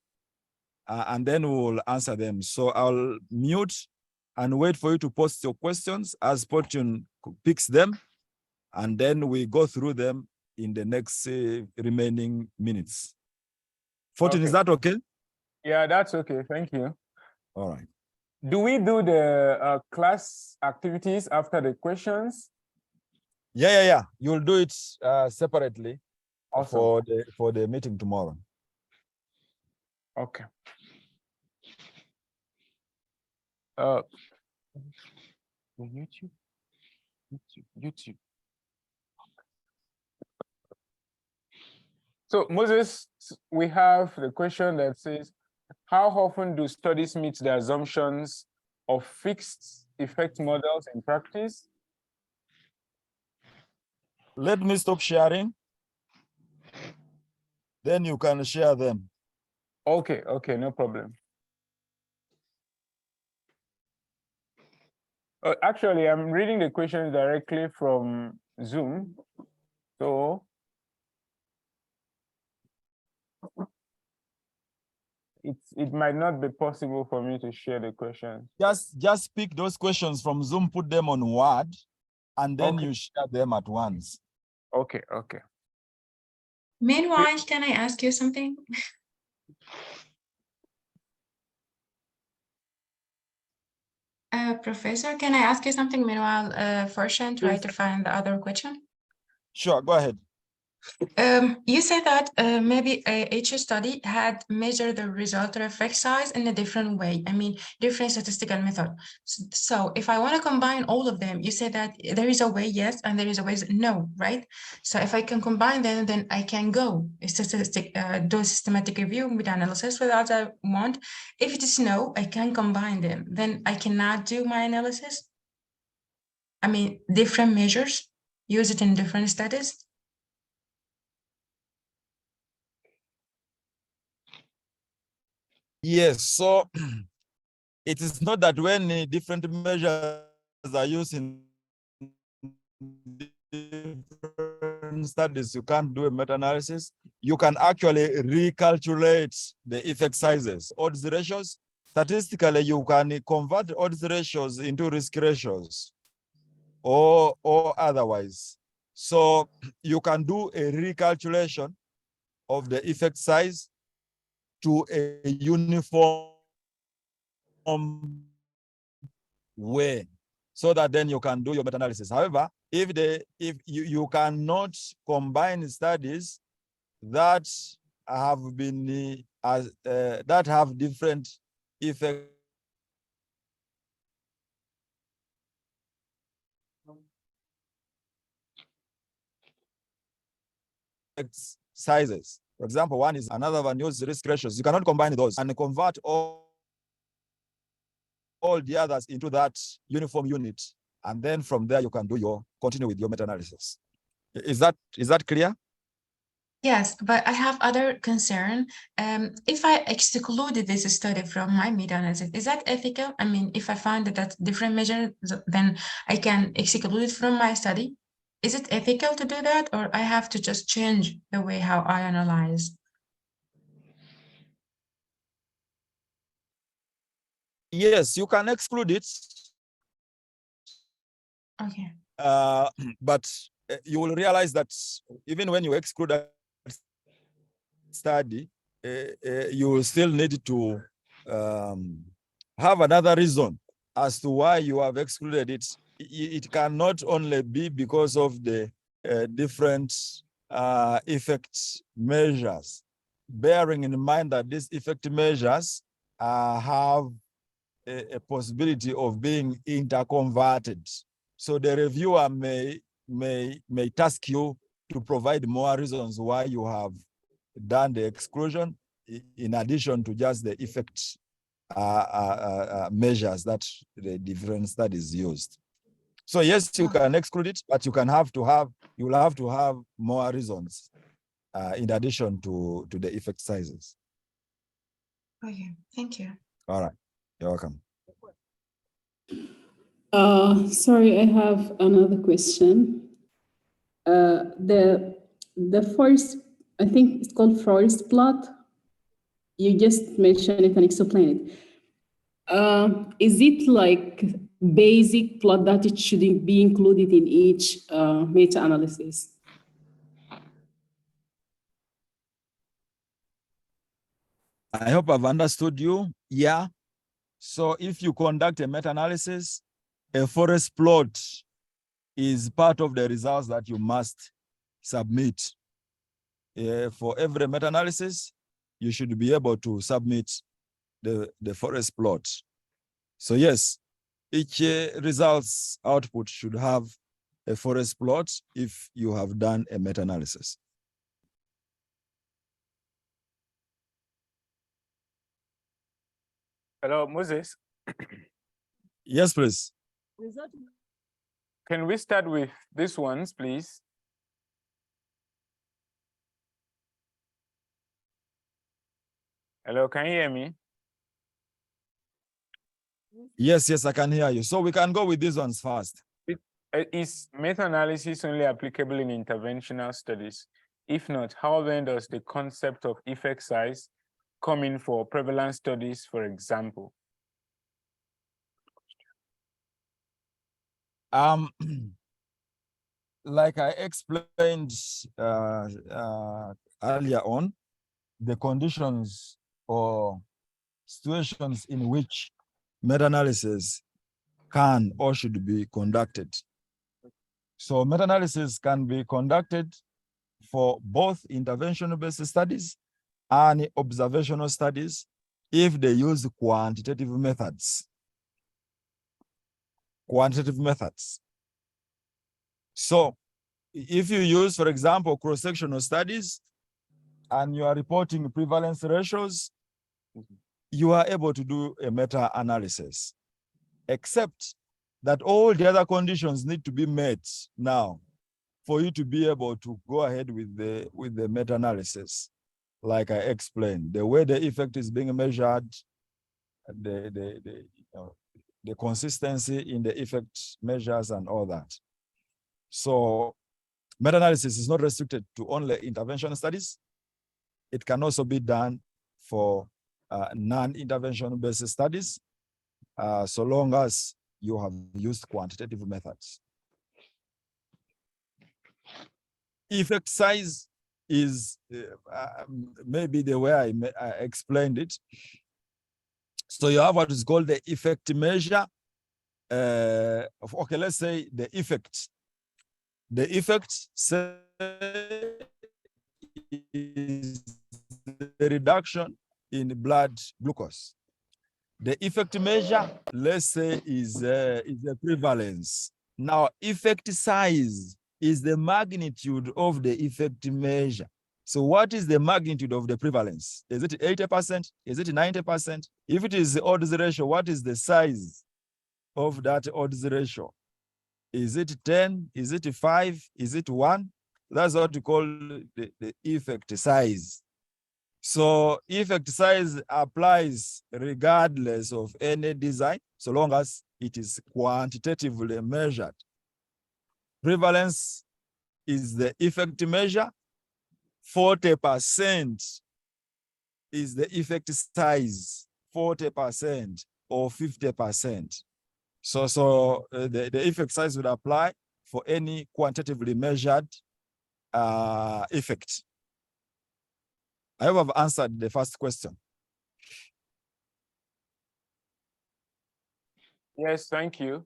and then we will answer them. So I'll mute and wait for you to post your questions as Fortune picks them, and then we go through them in the next remaining minutes. Fortune,
Okay.
is that okay?
Yeah, that's okay. Thank you.
All right.
Do we do the class activities after the questions?
Yeah. You'll do it separately.
Awesome.
for the meeting tomorrow.
Okay. YouTube. So Moses, we have the question that says, how often do studies meet the assumptions of fixed effect models in practice?
Let me stop sharing. Then you can share them.
Okay, no problem. Actually, I'm reading the questions directly from Zoom. So it might not be possible for me to share the questions.
Just pick those questions from Zoom, put them on Word, and then
Okay.
you share them at once.
Okay.
Meanwhile, can I ask you something? Professor, can I ask you something meanwhile Fortune try to find the other question?
Sure, go ahead.
You said that maybe each study had measured the result or effect size in a different way. I mean, different statistical method. So if I want to combine all of them, you said that there is a way yes, and there is a way no, right? So if I can combine them, then I can go do a systematic review with analysis without I want. If it is no, I can combine them. Then I cannot do my analysis. I mean, different measures, use it in different studies.
Yes, so it is not that when different measures are used in different studies, you can't do a meta-analysis. You can actually recalculate the effect sizes, odds ratios. Statistically, you can convert odds ratios into risk ratios or otherwise. So you can do a recalculation of the effect size to a uniform way, so that then you can do your meta-analysis. However, if you cannot combine studies that have been that have different effects sizes. For example, one is another one use risk ratios. You cannot combine those and convert all the others into that uniform unit. And then from there, you can continue with your meta-analysis. Is that clear?
Yes, but I have other concern. If I excluded this study from my meta-analysis, is that ethical? I mean, if I find that different measures, then I can exclude it from my study. Is it ethical to do that, or I have to just change the way how I analyze?
Yes, you can exclude it.
Okay.
But you will realize that even when you exclude a study, you will still need to have another reason as to why you have excluded it. It cannot only be because of the different effect measures, bearing in mind that these effect measures have a possibility of being interconverted. So the reviewer may task you to provide more reasons why you have done the exclusion, in addition to just the effect measures that the different studies used. So yes, you can exclude it, but you will have to have more reasons in addition to the effect sizes.
Okay, thank you.
All right, you're welcome.
Sorry, I have another question. The first, I think it's called forest plot. You just mentioned it and explain it. Is it like basic plot that it shouldn't be included in each meta-analysis?
I hope I've understood you. Yeah. So if you conduct a meta-analysis, a forest plot is part of the results that you must submit. For every meta-analysis, you should be able to submit the forest plot. So yes, each results output should have a forest plot if you have done a meta-analysis.
Hello, Moses.
Yes, please.
Can we start with these ones, please? Hello, can you hear me?
Yes, I can hear you. So we can go with these ones first.
Is meta-analysis only applicable in interventional studies? If not, how then does the concept of effect size come in for prevalence studies, for example?
Like I explained earlier on, the conditions or situations in which meta-analysis can or should be conducted. So meta-analysis can be conducted for both intervention-based studies and observational studies if they use quantitative methods. So if you use, for example, cross-sectional studies and you are reporting prevalence ratios, you are able to do a meta-analysis, except that all the other conditions need to be met now for you to be able to go ahead with the meta-analysis. Like I explained, the way the effect is being measured, the consistency in the effect measures and all that. So meta-analysis is not restricted to only intervention studies. It can also be done for non-intervention based studies, so long as you have used quantitative methods. Effect size is maybe the way I explained it. So you have what is called the effect measure okay, let's say the effect. The effect say is the reduction in blood glucose. The effect measure, let's say, is a prevalence. Now, effect size is the magnitude of the effect measure. So what is the magnitude of the prevalence? Is it 80%? Is it 90%? If it is the odds ratio, what is the size of that odds ratio? Is it 10? Is it 5? Is it 1? That's what we call the effect size. So effect size applies regardless of any design, so long as it is quantitatively measured. Prevalence is the effect measure. 40% is the effect size, 40% or 50%. So the effect size would apply for any quantitatively measured effect. I hope I've answered the first question.
Yes, thank you.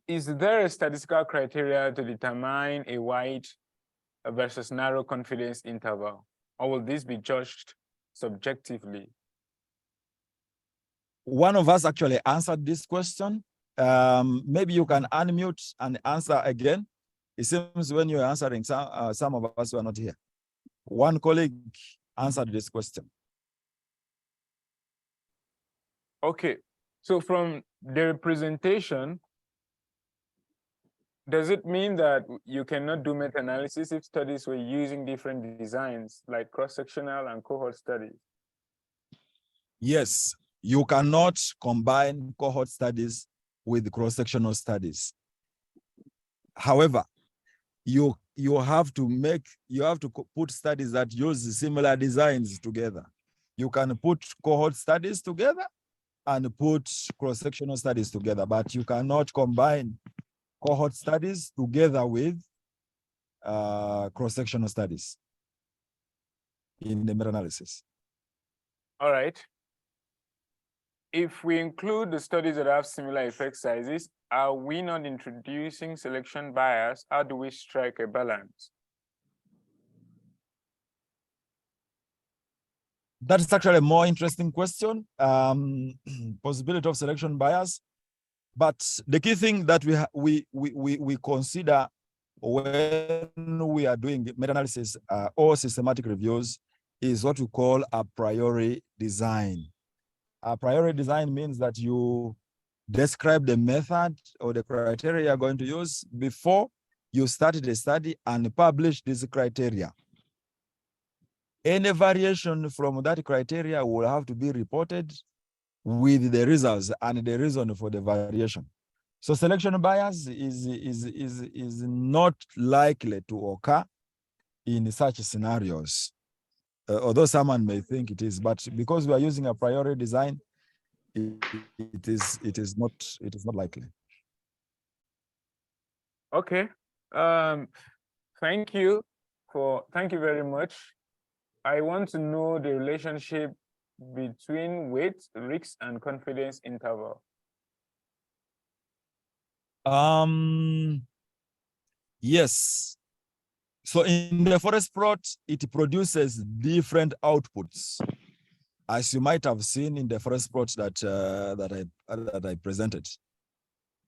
Is there a statistical criteria to determine a wide versus narrow confidence interval, or will this be judged subjectively?
One of us actually answered this question. Maybe you can unmute and answer again. It seems when you're answering, some of us were not here. One colleague answered this question.
Okay, so from the representation, does it mean that you cannot do meta-analysis if studies were using different designs, like cross-sectional and cohort studies?
Yes, you cannot combine cohort studies with cross-sectional studies. However, you have to put studies that use similar designs together. You can put cohort studies together and put cross-sectional studies together, but you cannot combine cohort studies together with cross-sectional studies in the meta-analysis.
All right. If we include the studies that have similar effect sizes, are we not introducing selection bias? How do we strike a balance?
That's actually a more interesting question, possibility of selection bias. But the key thing that we consider when we are doing meta-analysis or systematic reviews is what we call a priori design. A priori design means that you describe the method or the criteria you're going to use before you started the study and publish this criteria. Any variation from that criteria will have to be reported with the results and the reason for the variation. So selection bias is not likely to occur in such scenarios, although someone may think it is, but because we are using a priori design, it is not likely.
Okay. Thank you very much. I want to know the relationship between weight, risk, and confidence interval.
Yes. So in the forest plot, it produces different outputs, as you might have seen in the forest plot that I presented.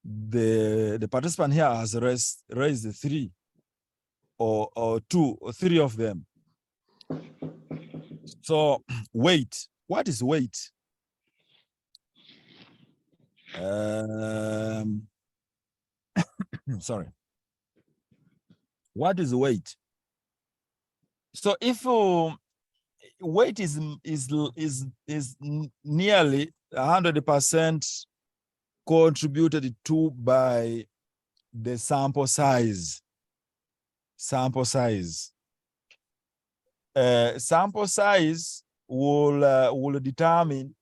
The participant here has raised three or three of them. So weight, what is weight? Sorry. What is weight? So if weight is nearly 100% contributed to by the sample size. Sample size will determine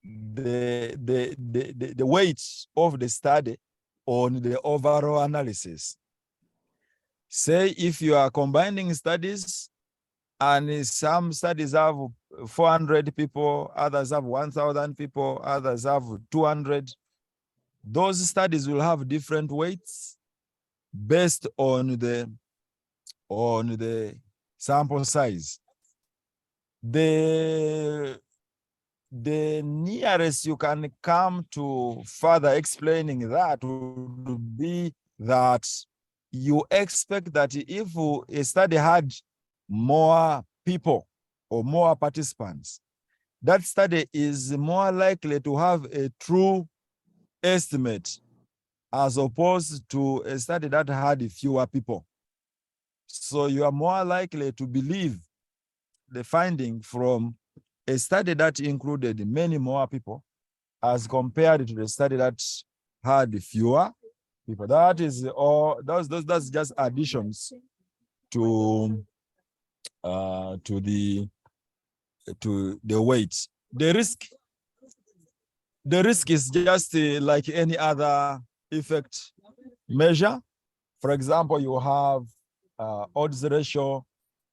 the weight of the study on the overall analysis. Say if you are combining studies and some studies have 400 people, others have 1,000 people, others have 200. Those studies will have different weights based on the sample size. The nearest you can come to further explaining that would be that you expect that if a study had more people or more participants, that study is more likely to have a true estimate as opposed to a study that had fewer people. So you are more likely to believe the finding from a study that included many more people as compared to the study that had fewer people. That is all. That's just additions to the weight. The risk is just like any other effect measure. For example, you have odds ratio,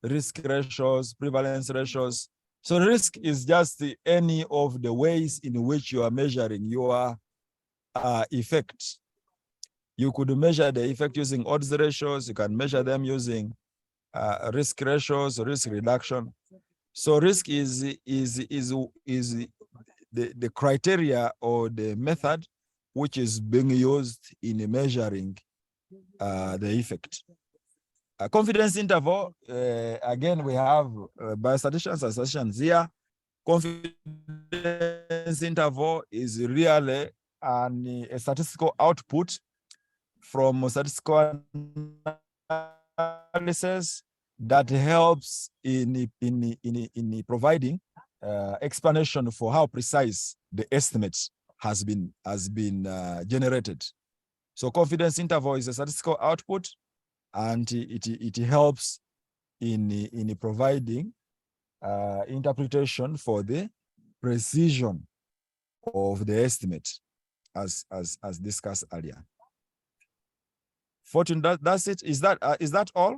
risk ratios, prevalence ratios. So risk is just any of the ways in which you are measuring your effect. You could measure the effect using odds ratios. You can measure them using risk ratios, risk reduction. So risk is the criteria or the method which is being used in measuring the effect. A confidence interval, again, we have biostatisticians and statisticians here. Confidence interval is really a statistical output from statistical analysis that helps in providing explanation for how precise the estimate has been generated. So confidence interval is a statistical output, and it helps in providing interpretation for the precision of the estimate, as discussed earlier. Fortune, that's it. Is that all?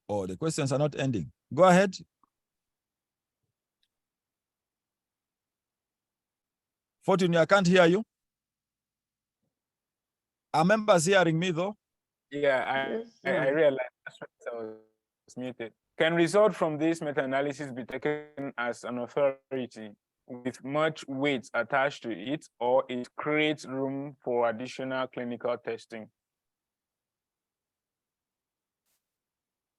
Oh, the questions are not ending. Go ahead. Fortune, I can't hear you. Are members hearing me though?
Yeah, I realized I was muted. Can result from this meta-analysis be taken as an authority with much weight attached to it, or it creates room for additional clinical testing?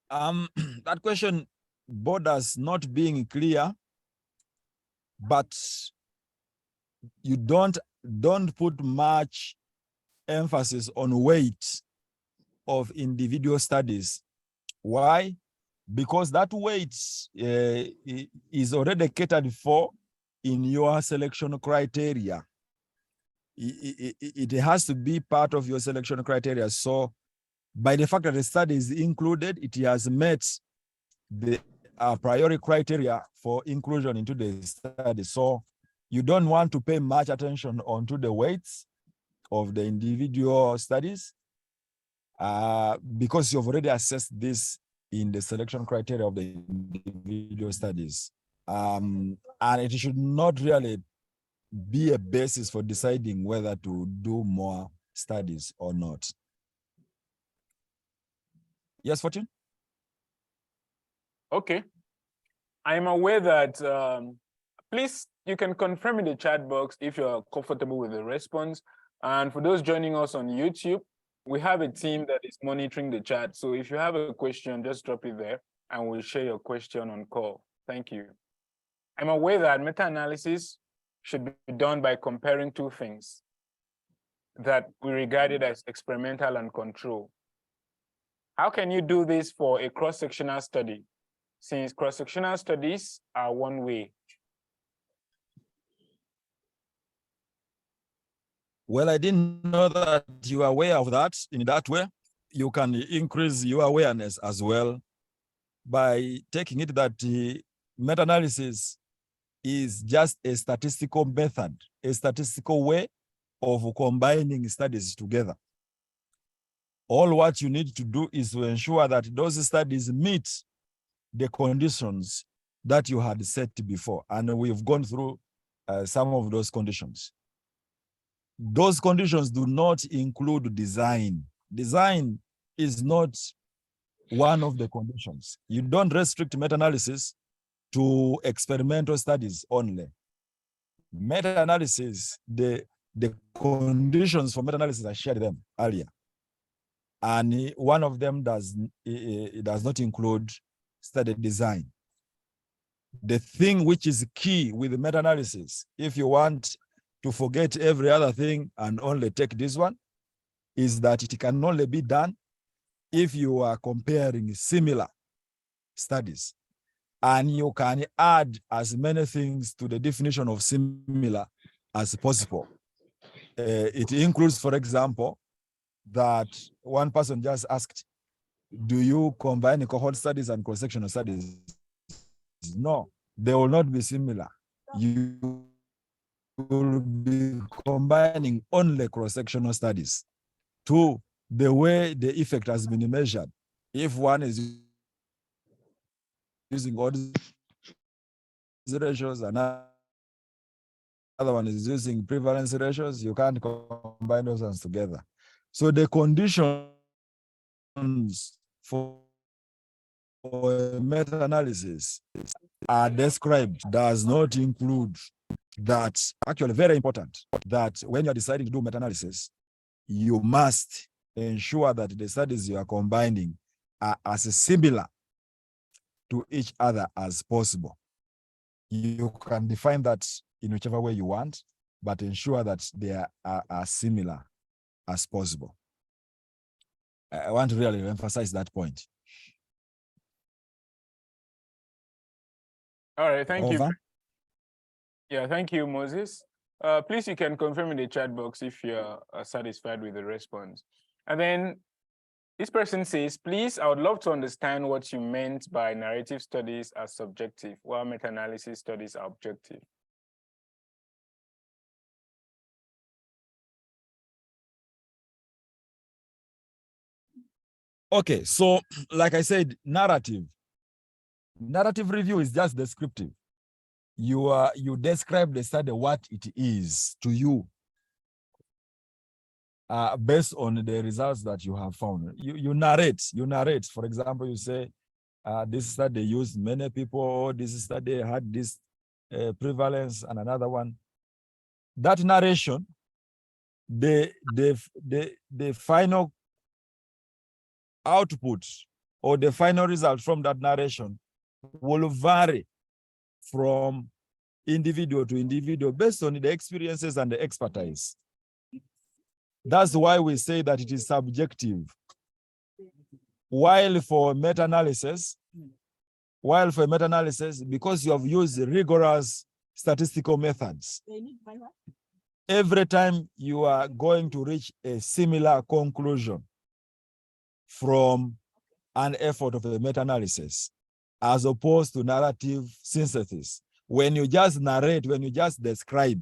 That question borders not being clear, but you don't put much emphasis on weight of individual studies. Why? Because that weight is already catered for in your selection criteria. It has to be part of your selection criteria. So by the fact that the study is included, it has met the a priori criteria for inclusion into the study. So you don't want to pay much attention onto the weights of the individual studies because you've already assessed this in the selection criteria of the individual studies. And it should not really be a basis for deciding whether to do more studies or not. Yes, Fortune?
Okay. I'm aware that, please, you can confirm in the chat box if you're comfortable with the response. And for those joining us on YouTube, we have a team that is monitoring the chat. So if you have a question, just drop it there and we'll share your question on call. Thank you. I'm aware that meta-analysis should be done by comparing two things that we regarded as experimental and control. How can you do this for a cross-sectional study, since cross-sectional studies are one way?
Well, I didn't know that you are aware of that. In that way, you can increase your awareness as well by taking it that meta-analysis is just a statistical method, a statistical way of combining studies together. All what you need to do is to ensure that those studies meet the conditions that you had set before. And we've gone through some of those conditions. Those conditions do not include design. Design is not one of the conditions. You don't restrict meta-analysis to experimental studies only. Meta-analysis, the conditions for meta-analysis, I shared them earlier. And one of them does not include study design. The thing which is key with meta-analysis, if you want to forget every other thing and only take this one, is that it can only be done if you are comparing similar studies. And you can add as many things to the definition of similar as possible. It includes, for example, that one person just asked, do you combine cohort studies and cross-sectional studies? No, they will not be similar. You will be combining only cross-sectional studies. Two, the way the effect has been measured. If one is using odds ratios, another one is using prevalence ratios, you can't combine those ones together. So the conditions for meta-analysis are described, does not include that. Actually, very important that when you're deciding to do meta-analysis, you must ensure that the studies you are combining are as similar to each other as possible. You can define that in whichever way you want, but ensure that they are as similar as possible. I want to really emphasize that point.
All right, thank
Over.
you. Yeah, thank you, Moses. Please, you can confirm in the chat box if you're satisfied with the response. And then this person says, please, I would love to understand what you meant by narrative studies are subjective, while meta-analysis studies are objective.
Okay, so like I said, narrative review is just descriptive. You describe the study, what it is to you, based on the results that you have found. You narrate. For example, you say, this study used many people, this study had this prevalence, and another one. That narration, the final output or the final result from that narration will vary from individual to individual based on the experiences and the expertise. That's why we say that it is subjective. While for meta-analysis, because you have used rigorous statistical methods, every time you are going to reach a similar conclusion from an effort of a meta-analysis, as opposed to narrative synthesis. When you just narrate, when you just describe,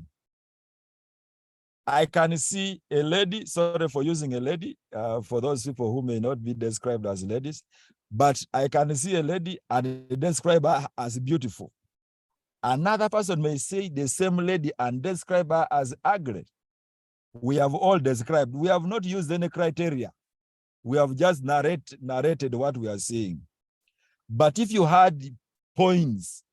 I can see a lady, sorry for using a lady, for those people who may not be described as ladies, but I can see a lady and describe her as beautiful. Another person may see the same lady and describe her as ugly. We have all described, we have not used any criteria. We have just narrated what we are seeing. But if you had points,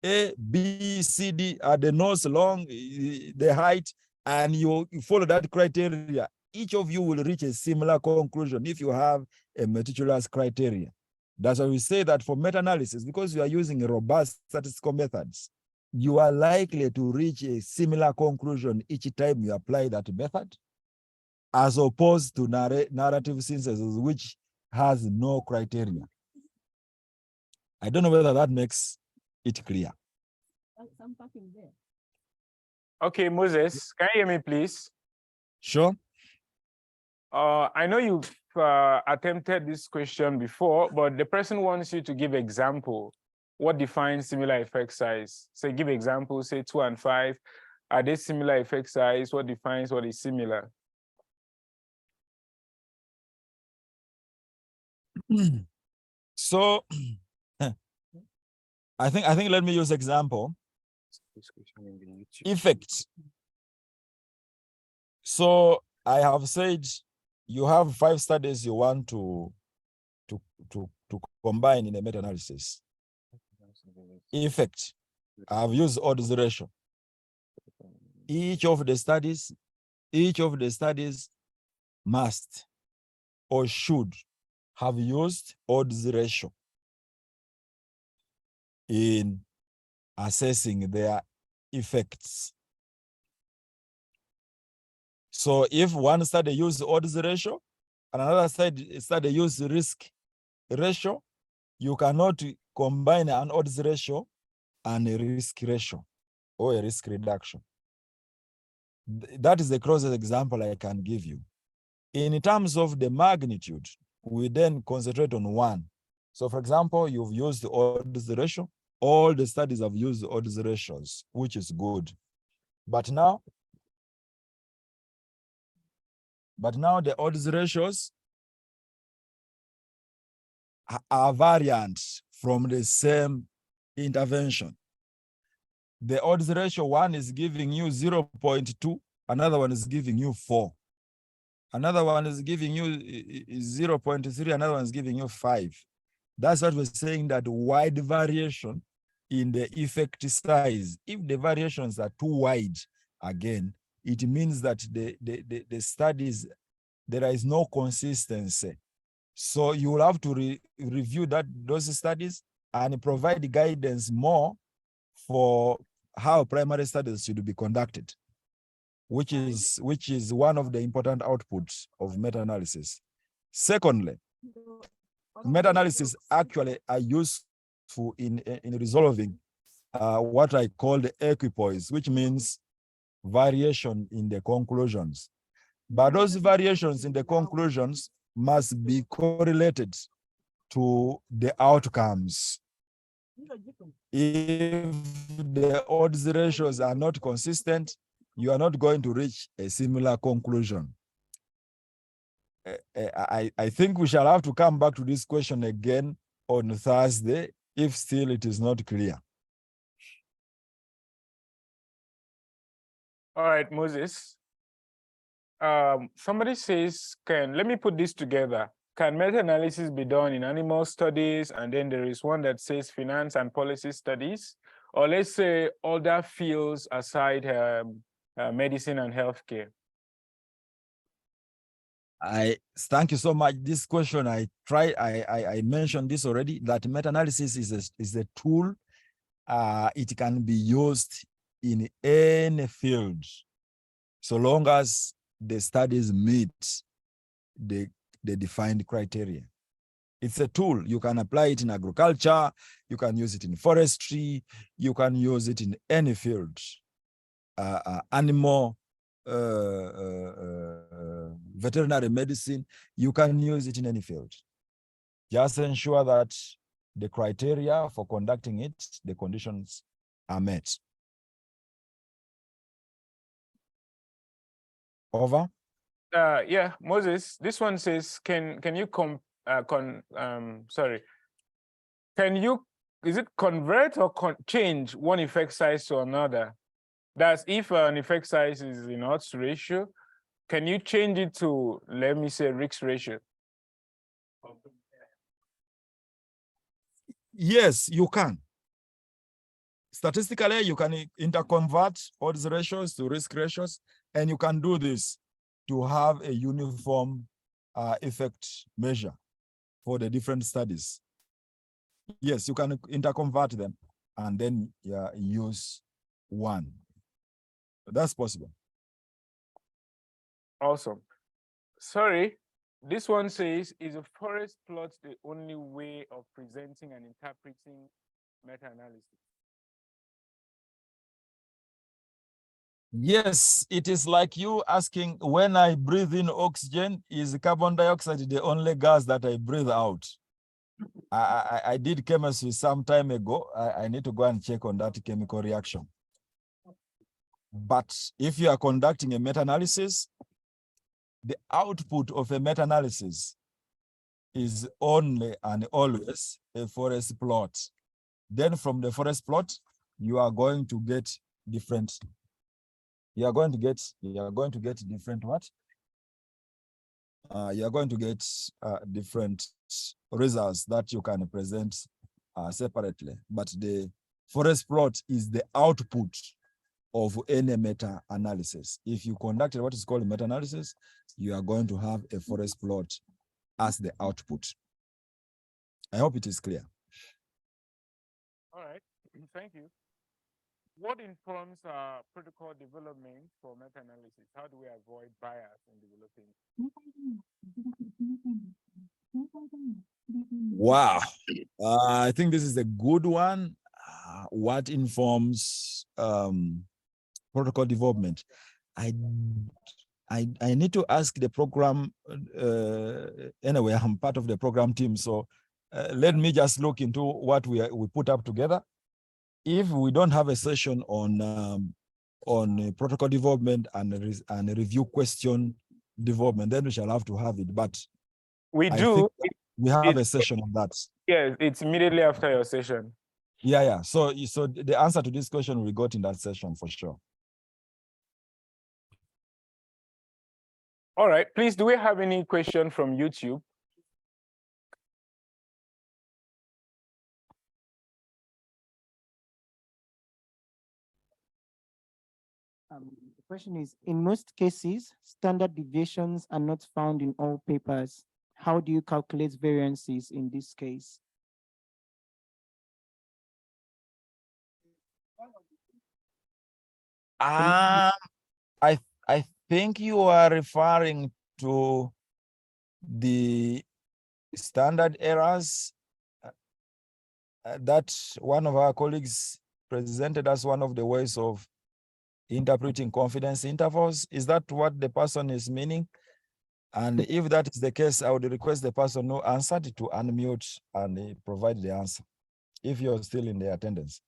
A, B, C, D, the nose long, the height, and you follow that criteria, each of you will reach a similar conclusion if you have a meticulous criteria. That's why we say that for meta-analysis, because you are using robust statistical methods, you are likely to reach a similar conclusion each time you apply that method, as opposed to narrative synthesis, which has no criteria. I don't know whether that makes it clear.
Okay, Moses, can you hear me, please?
Sure.
I know you've attempted this question before, but the person wants you to give example. What defines similar effect size? Say, give examples, say 2 and 5. Are they similar effect size? What defines what is similar?
So I think let me use example. effects. So I have said you have 5 studies you want to combine in a meta-analysis. Effect, I've used odds ratio. Each of the studies must or should have used odds ratio in assessing their effects. So if one study uses odds ratio and another study uses risk ratio, you cannot combine an odds ratio and a risk ratio or a risk reduction. That is the closest example I can give you. In terms of the magnitude, we then concentrate on one. So for example, you've used the odds ratio. All the studies have used odds ratios, which is good. But now the odds ratios are variant from the same intervention. The odds ratio, one is giving you 0.2, another one is giving you 4. Another one is giving you 0.3, another one is giving you 5. That's what we're saying, that wide variation in the effect size. If the variations are too wide, again, it means that the studies, there is no consistency. So you will have to review those studies and provide guidance more for how primary studies should be conducted, which is one of the important outputs of meta-analysis. Secondly, meta-analysis actually are useful in resolving what I call the equipoise, which means variation in the conclusions. But those variations in the conclusions must be correlated to the outcomes. If the odds ratios are not consistent, you are not going to reach a similar conclusion. I think we shall have to come back to this question again on Thursday, if still it is not clear.
All right, Moses. Somebody says, let me put this together. Can meta-analysis be done in animal studies? And then there is one that says finance and policy studies, or let's say other fields aside medicine and healthcare.
Thank you so much. This question, I mentioned this already, that meta-analysis is a tool. It can be used in any field, so long as the studies meet the defined criteria. It's a tool. You can apply it in agriculture, you can use it in forestry, you can use it in any field. Animal, veterinary medicine, you can use it in any field. Just ensure that the criteria for conducting it, the conditions are met. Over.
Yeah, Moses, this one says, can you is it convert or change one effect size to another? That's if an effect size is in odds ratio, can you change it to, let me say, risk ratio?
Yes, you can. Statistically, you can interconvert odds ratios to risk ratios, and you can do this to have a uniform effect measure for the different studies. Yes, you can interconvert them and then use one. That's possible.
Awesome. Sorry, this one says, is a forest plot the only way of presenting and interpreting meta-analysis?
Yes, it is like you asking, when I breathe in oxygen, is carbon dioxide the only gas that I breathe out? I did chemistry some time ago. I need to go and check on that chemical reaction. But if you are conducting a meta-analysis, the output of a meta-analysis is only and always a forest plot. Then from the forest plot, you are going to get different. You are going to get different what? You are going to get different results that you can present separately. But the forest plot is the output of any meta-analysis. If you conducted what is called meta-analysis, you are going to have a forest plot as the output. I hope it is clear.
All right, thank you. What informs protocol development for meta-analysis? How do we avoid bias in developing?
Wow, I think this is a good one. What informs protocol development? I need to ask the program. Anyway, I'm part of the program team, so let me just look into what we put up together. If we don't have a session on protocol development and review question development, then we shall have to have it. But
we
we have a session on that.
Yes, it's immediately after your session.
Yeah. So the answer to this question we got in that session for sure.
All right, please, do we have any question from YouTube?
The question is, in most cases, standard deviations are not found in all papers. How do you calculate variances in this case?
I think you are referring to the standard errors that one of our colleagues presented as one of the ways of interpreting confidence intervals. Is that what the person is meaning? And if that is the case, I would request the person who answered to unmute and provide the answer, if you're still in the attendance.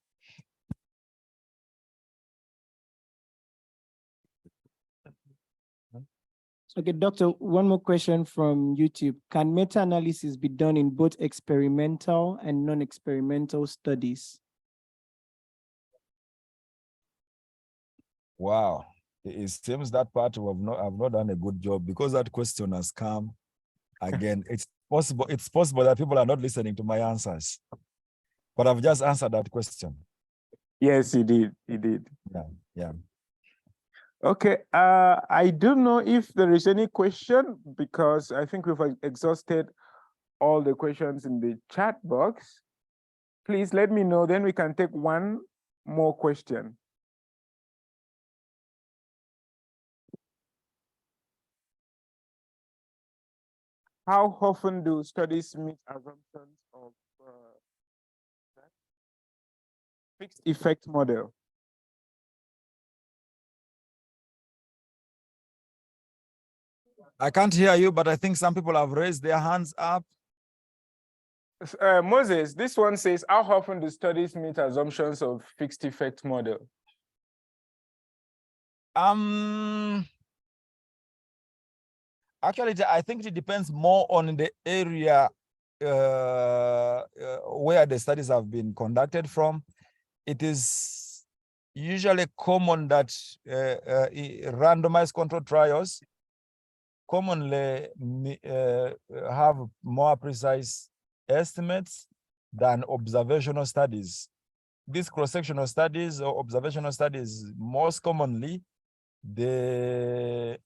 Okay, Doctor, one more question from YouTube. Can meta-analysis be done in both experimental and non-experimental studies?
Wow, it seems that part of I've not done a good job, because that question has come again. It's possible that people are not listening to my answers, but I've just answered that question.
Yes, he did.
Yeah.
Okay, I don't know if there is any question, because I think we've exhausted all the questions in the chat box. Please let me know, then we can take one more question. How often do studies meet assumptions of fixed effect model?
I can't hear you, but I think some people have raised their hands up.
Moses, this one says, how often do studies meet assumptions of fixed effect model?
Actually, I think it depends more on the area where the studies have been conducted from. It is usually common that randomized control trials commonly have more precise estimates than observational studies. These cross-sectional studies or observational studies, most commonly, the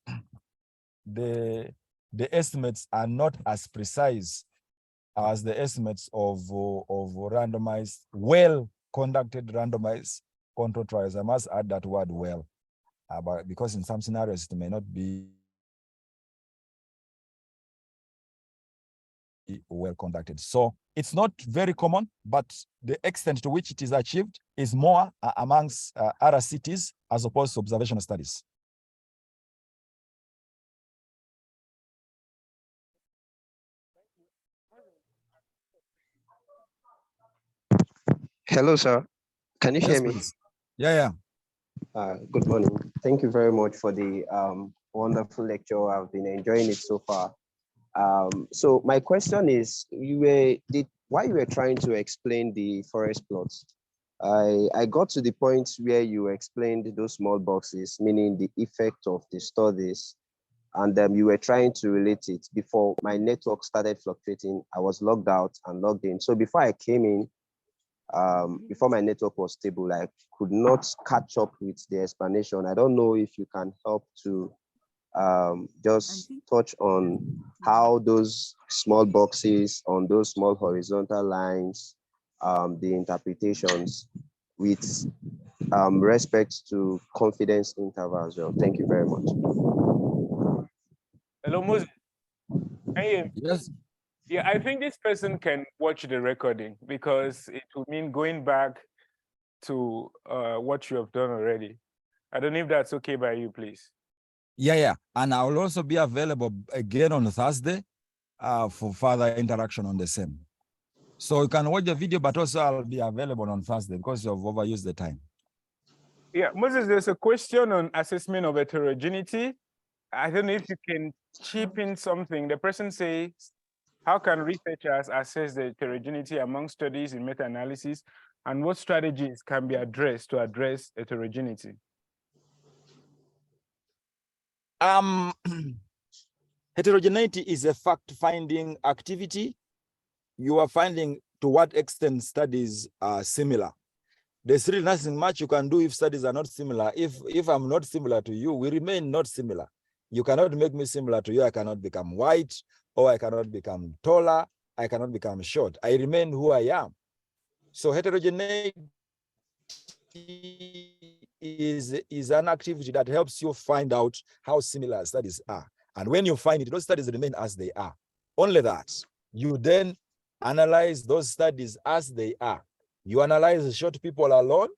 estimates are not as precise as the estimates of randomized, well-conducted randomized control trials. I must add that word well, but because in some scenarios it may not be well conducted. So it's not very common, but the extent to which it is achieved is more amongst other cities as opposed to observational studies.
Hello, sir. Can you hear me?
Please. Yeah.
Good morning. Thank you very much for the wonderful lecture. I've been enjoying it so far. So my question is, while you were trying to explain the forest plots, I got to the point where you explained those small boxes, meaning the effect of the studies, and you were trying to relate it. Before my network started fluctuating, I was logged out and logged in. So before I came in, before my network was stable, I could not catch up with the explanation. I don't know if you can help to just touch on how those small boxes on those small horizontal lines, the interpretations with respect to confidence intervals. Well, thank you very much.
Hello, Moses. Hey,
Yes.
yeah, I think this person can watch the recording because it would mean going back to what you have done already. I don't know if that's okay by you, please.
Yeah. And I will also be available again on Thursday for further interaction on the same. So you can watch the video, but also I'll be available on Thursday because you've overused the time.
Yeah, Moses, there's a question on assessment of heterogeneity. I don't know if you can chip in something. The person says, how can researchers assess the heterogeneity among studies in meta-analysis, and what strategies can be addressed to address heterogeneity?
Heterogeneity is a fact-finding activity. You are finding to what extent studies are similar. There's really nothing much you can do if studies are not similar. If I'm not similar to you, we remain not similar. You cannot make me similar to you. I cannot become white, or I cannot become taller. I cannot become short. I remain who I am. So heterogeneity is an activity that helps you find out how similar studies are. And when you find it, those studies remain as they are. Only that. You then analyze those studies as they are. You analyze short people alone.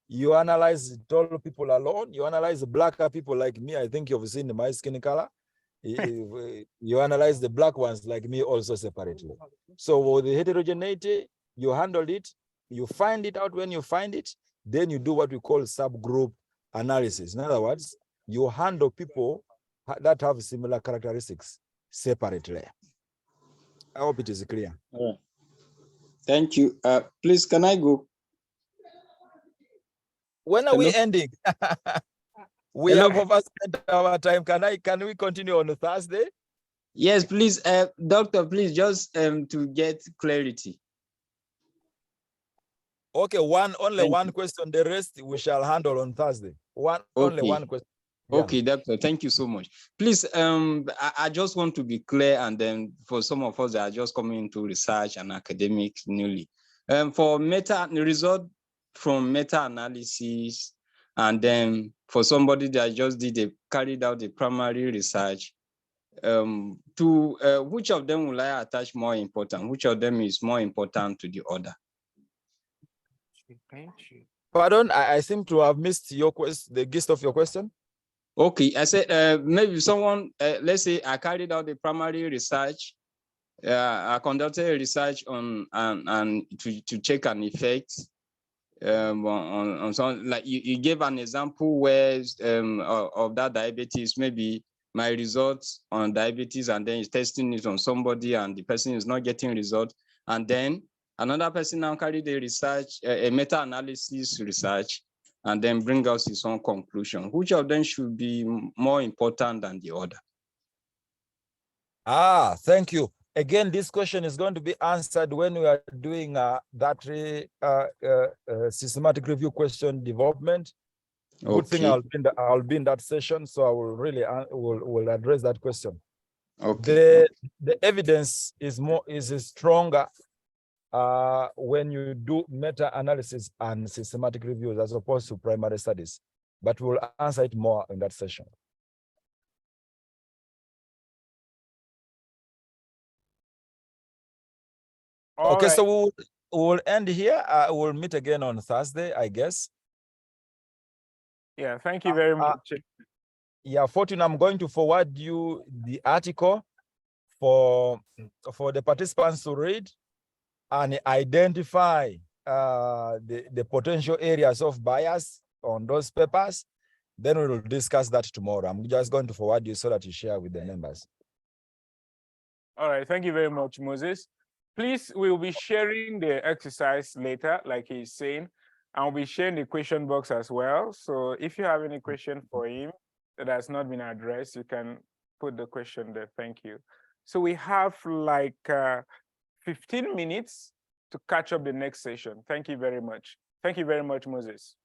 You analyze tall people alone. You analyze blacker people like me. I think you've seen my skin color. You analyze the black ones like me also separately. So with the heterogeneity, you handle it. You find it out when you find it. Then you do what we call subgroup analysis. In other words, you handle people that have similar characteristics separately. I hope it is clear.
All right. Thank you. Please, can I go?
When are we ending? We have overspent our time. Can we continue on Thursday?
Yes, please, doctor, please, just to get clarity.
Okay, only one question. The rest we shall handle on Thursday. Only one question. Yeah.
Okay, doctor, thank you so much. Please, I just want to be clear, and then for some of us that are just coming into research and academics newly, for result from meta-analysis, and then for somebody that just carried out the primary research, which of them will I attach more important? Which of them is more important to the other?
Pardon, I seem to have missed your question, the gist of your question.
Okay, I said maybe someone, let's say I carried out the primary research, I conducted a research on and to check an effect on something, like you gave an example where of that diabetes, maybe my results on diabetes, and then he's testing it on somebody and the person is not getting results, and then another person now carried a research, a meta-analysis research, and then bring us his own conclusion. Which of them should be more important than the other?
Thank you. Again, this question is going to be answered when we are doing that systematic review question development. Good thing I'll be in that session, so I will really will address that question.
Okay.
The evidence is stronger when you do meta-analysis and systematic reviews as opposed to primary studies, but we'll answer it more in that session. Okay, so we'll end here. We'll meet again on Thursday, I guess.
Yeah, thank you very much.
Yeah, Fortune, I'm going to forward you the article for the participants to read and identify the potential areas of bias on those papers. Then we will discuss that tomorrow. I'm just going to forward you so that you share with the members.
All right, thank you very much, Moses. Please, we'll be sharing the exercise later, like he's saying. I'll be sharing the question box as well. So if you have any question for him that has not been addressed, you can put the question there. Thank you. So we have like 15 minutes to catch up the next session. Thank you very much. Thank you very much, Moses.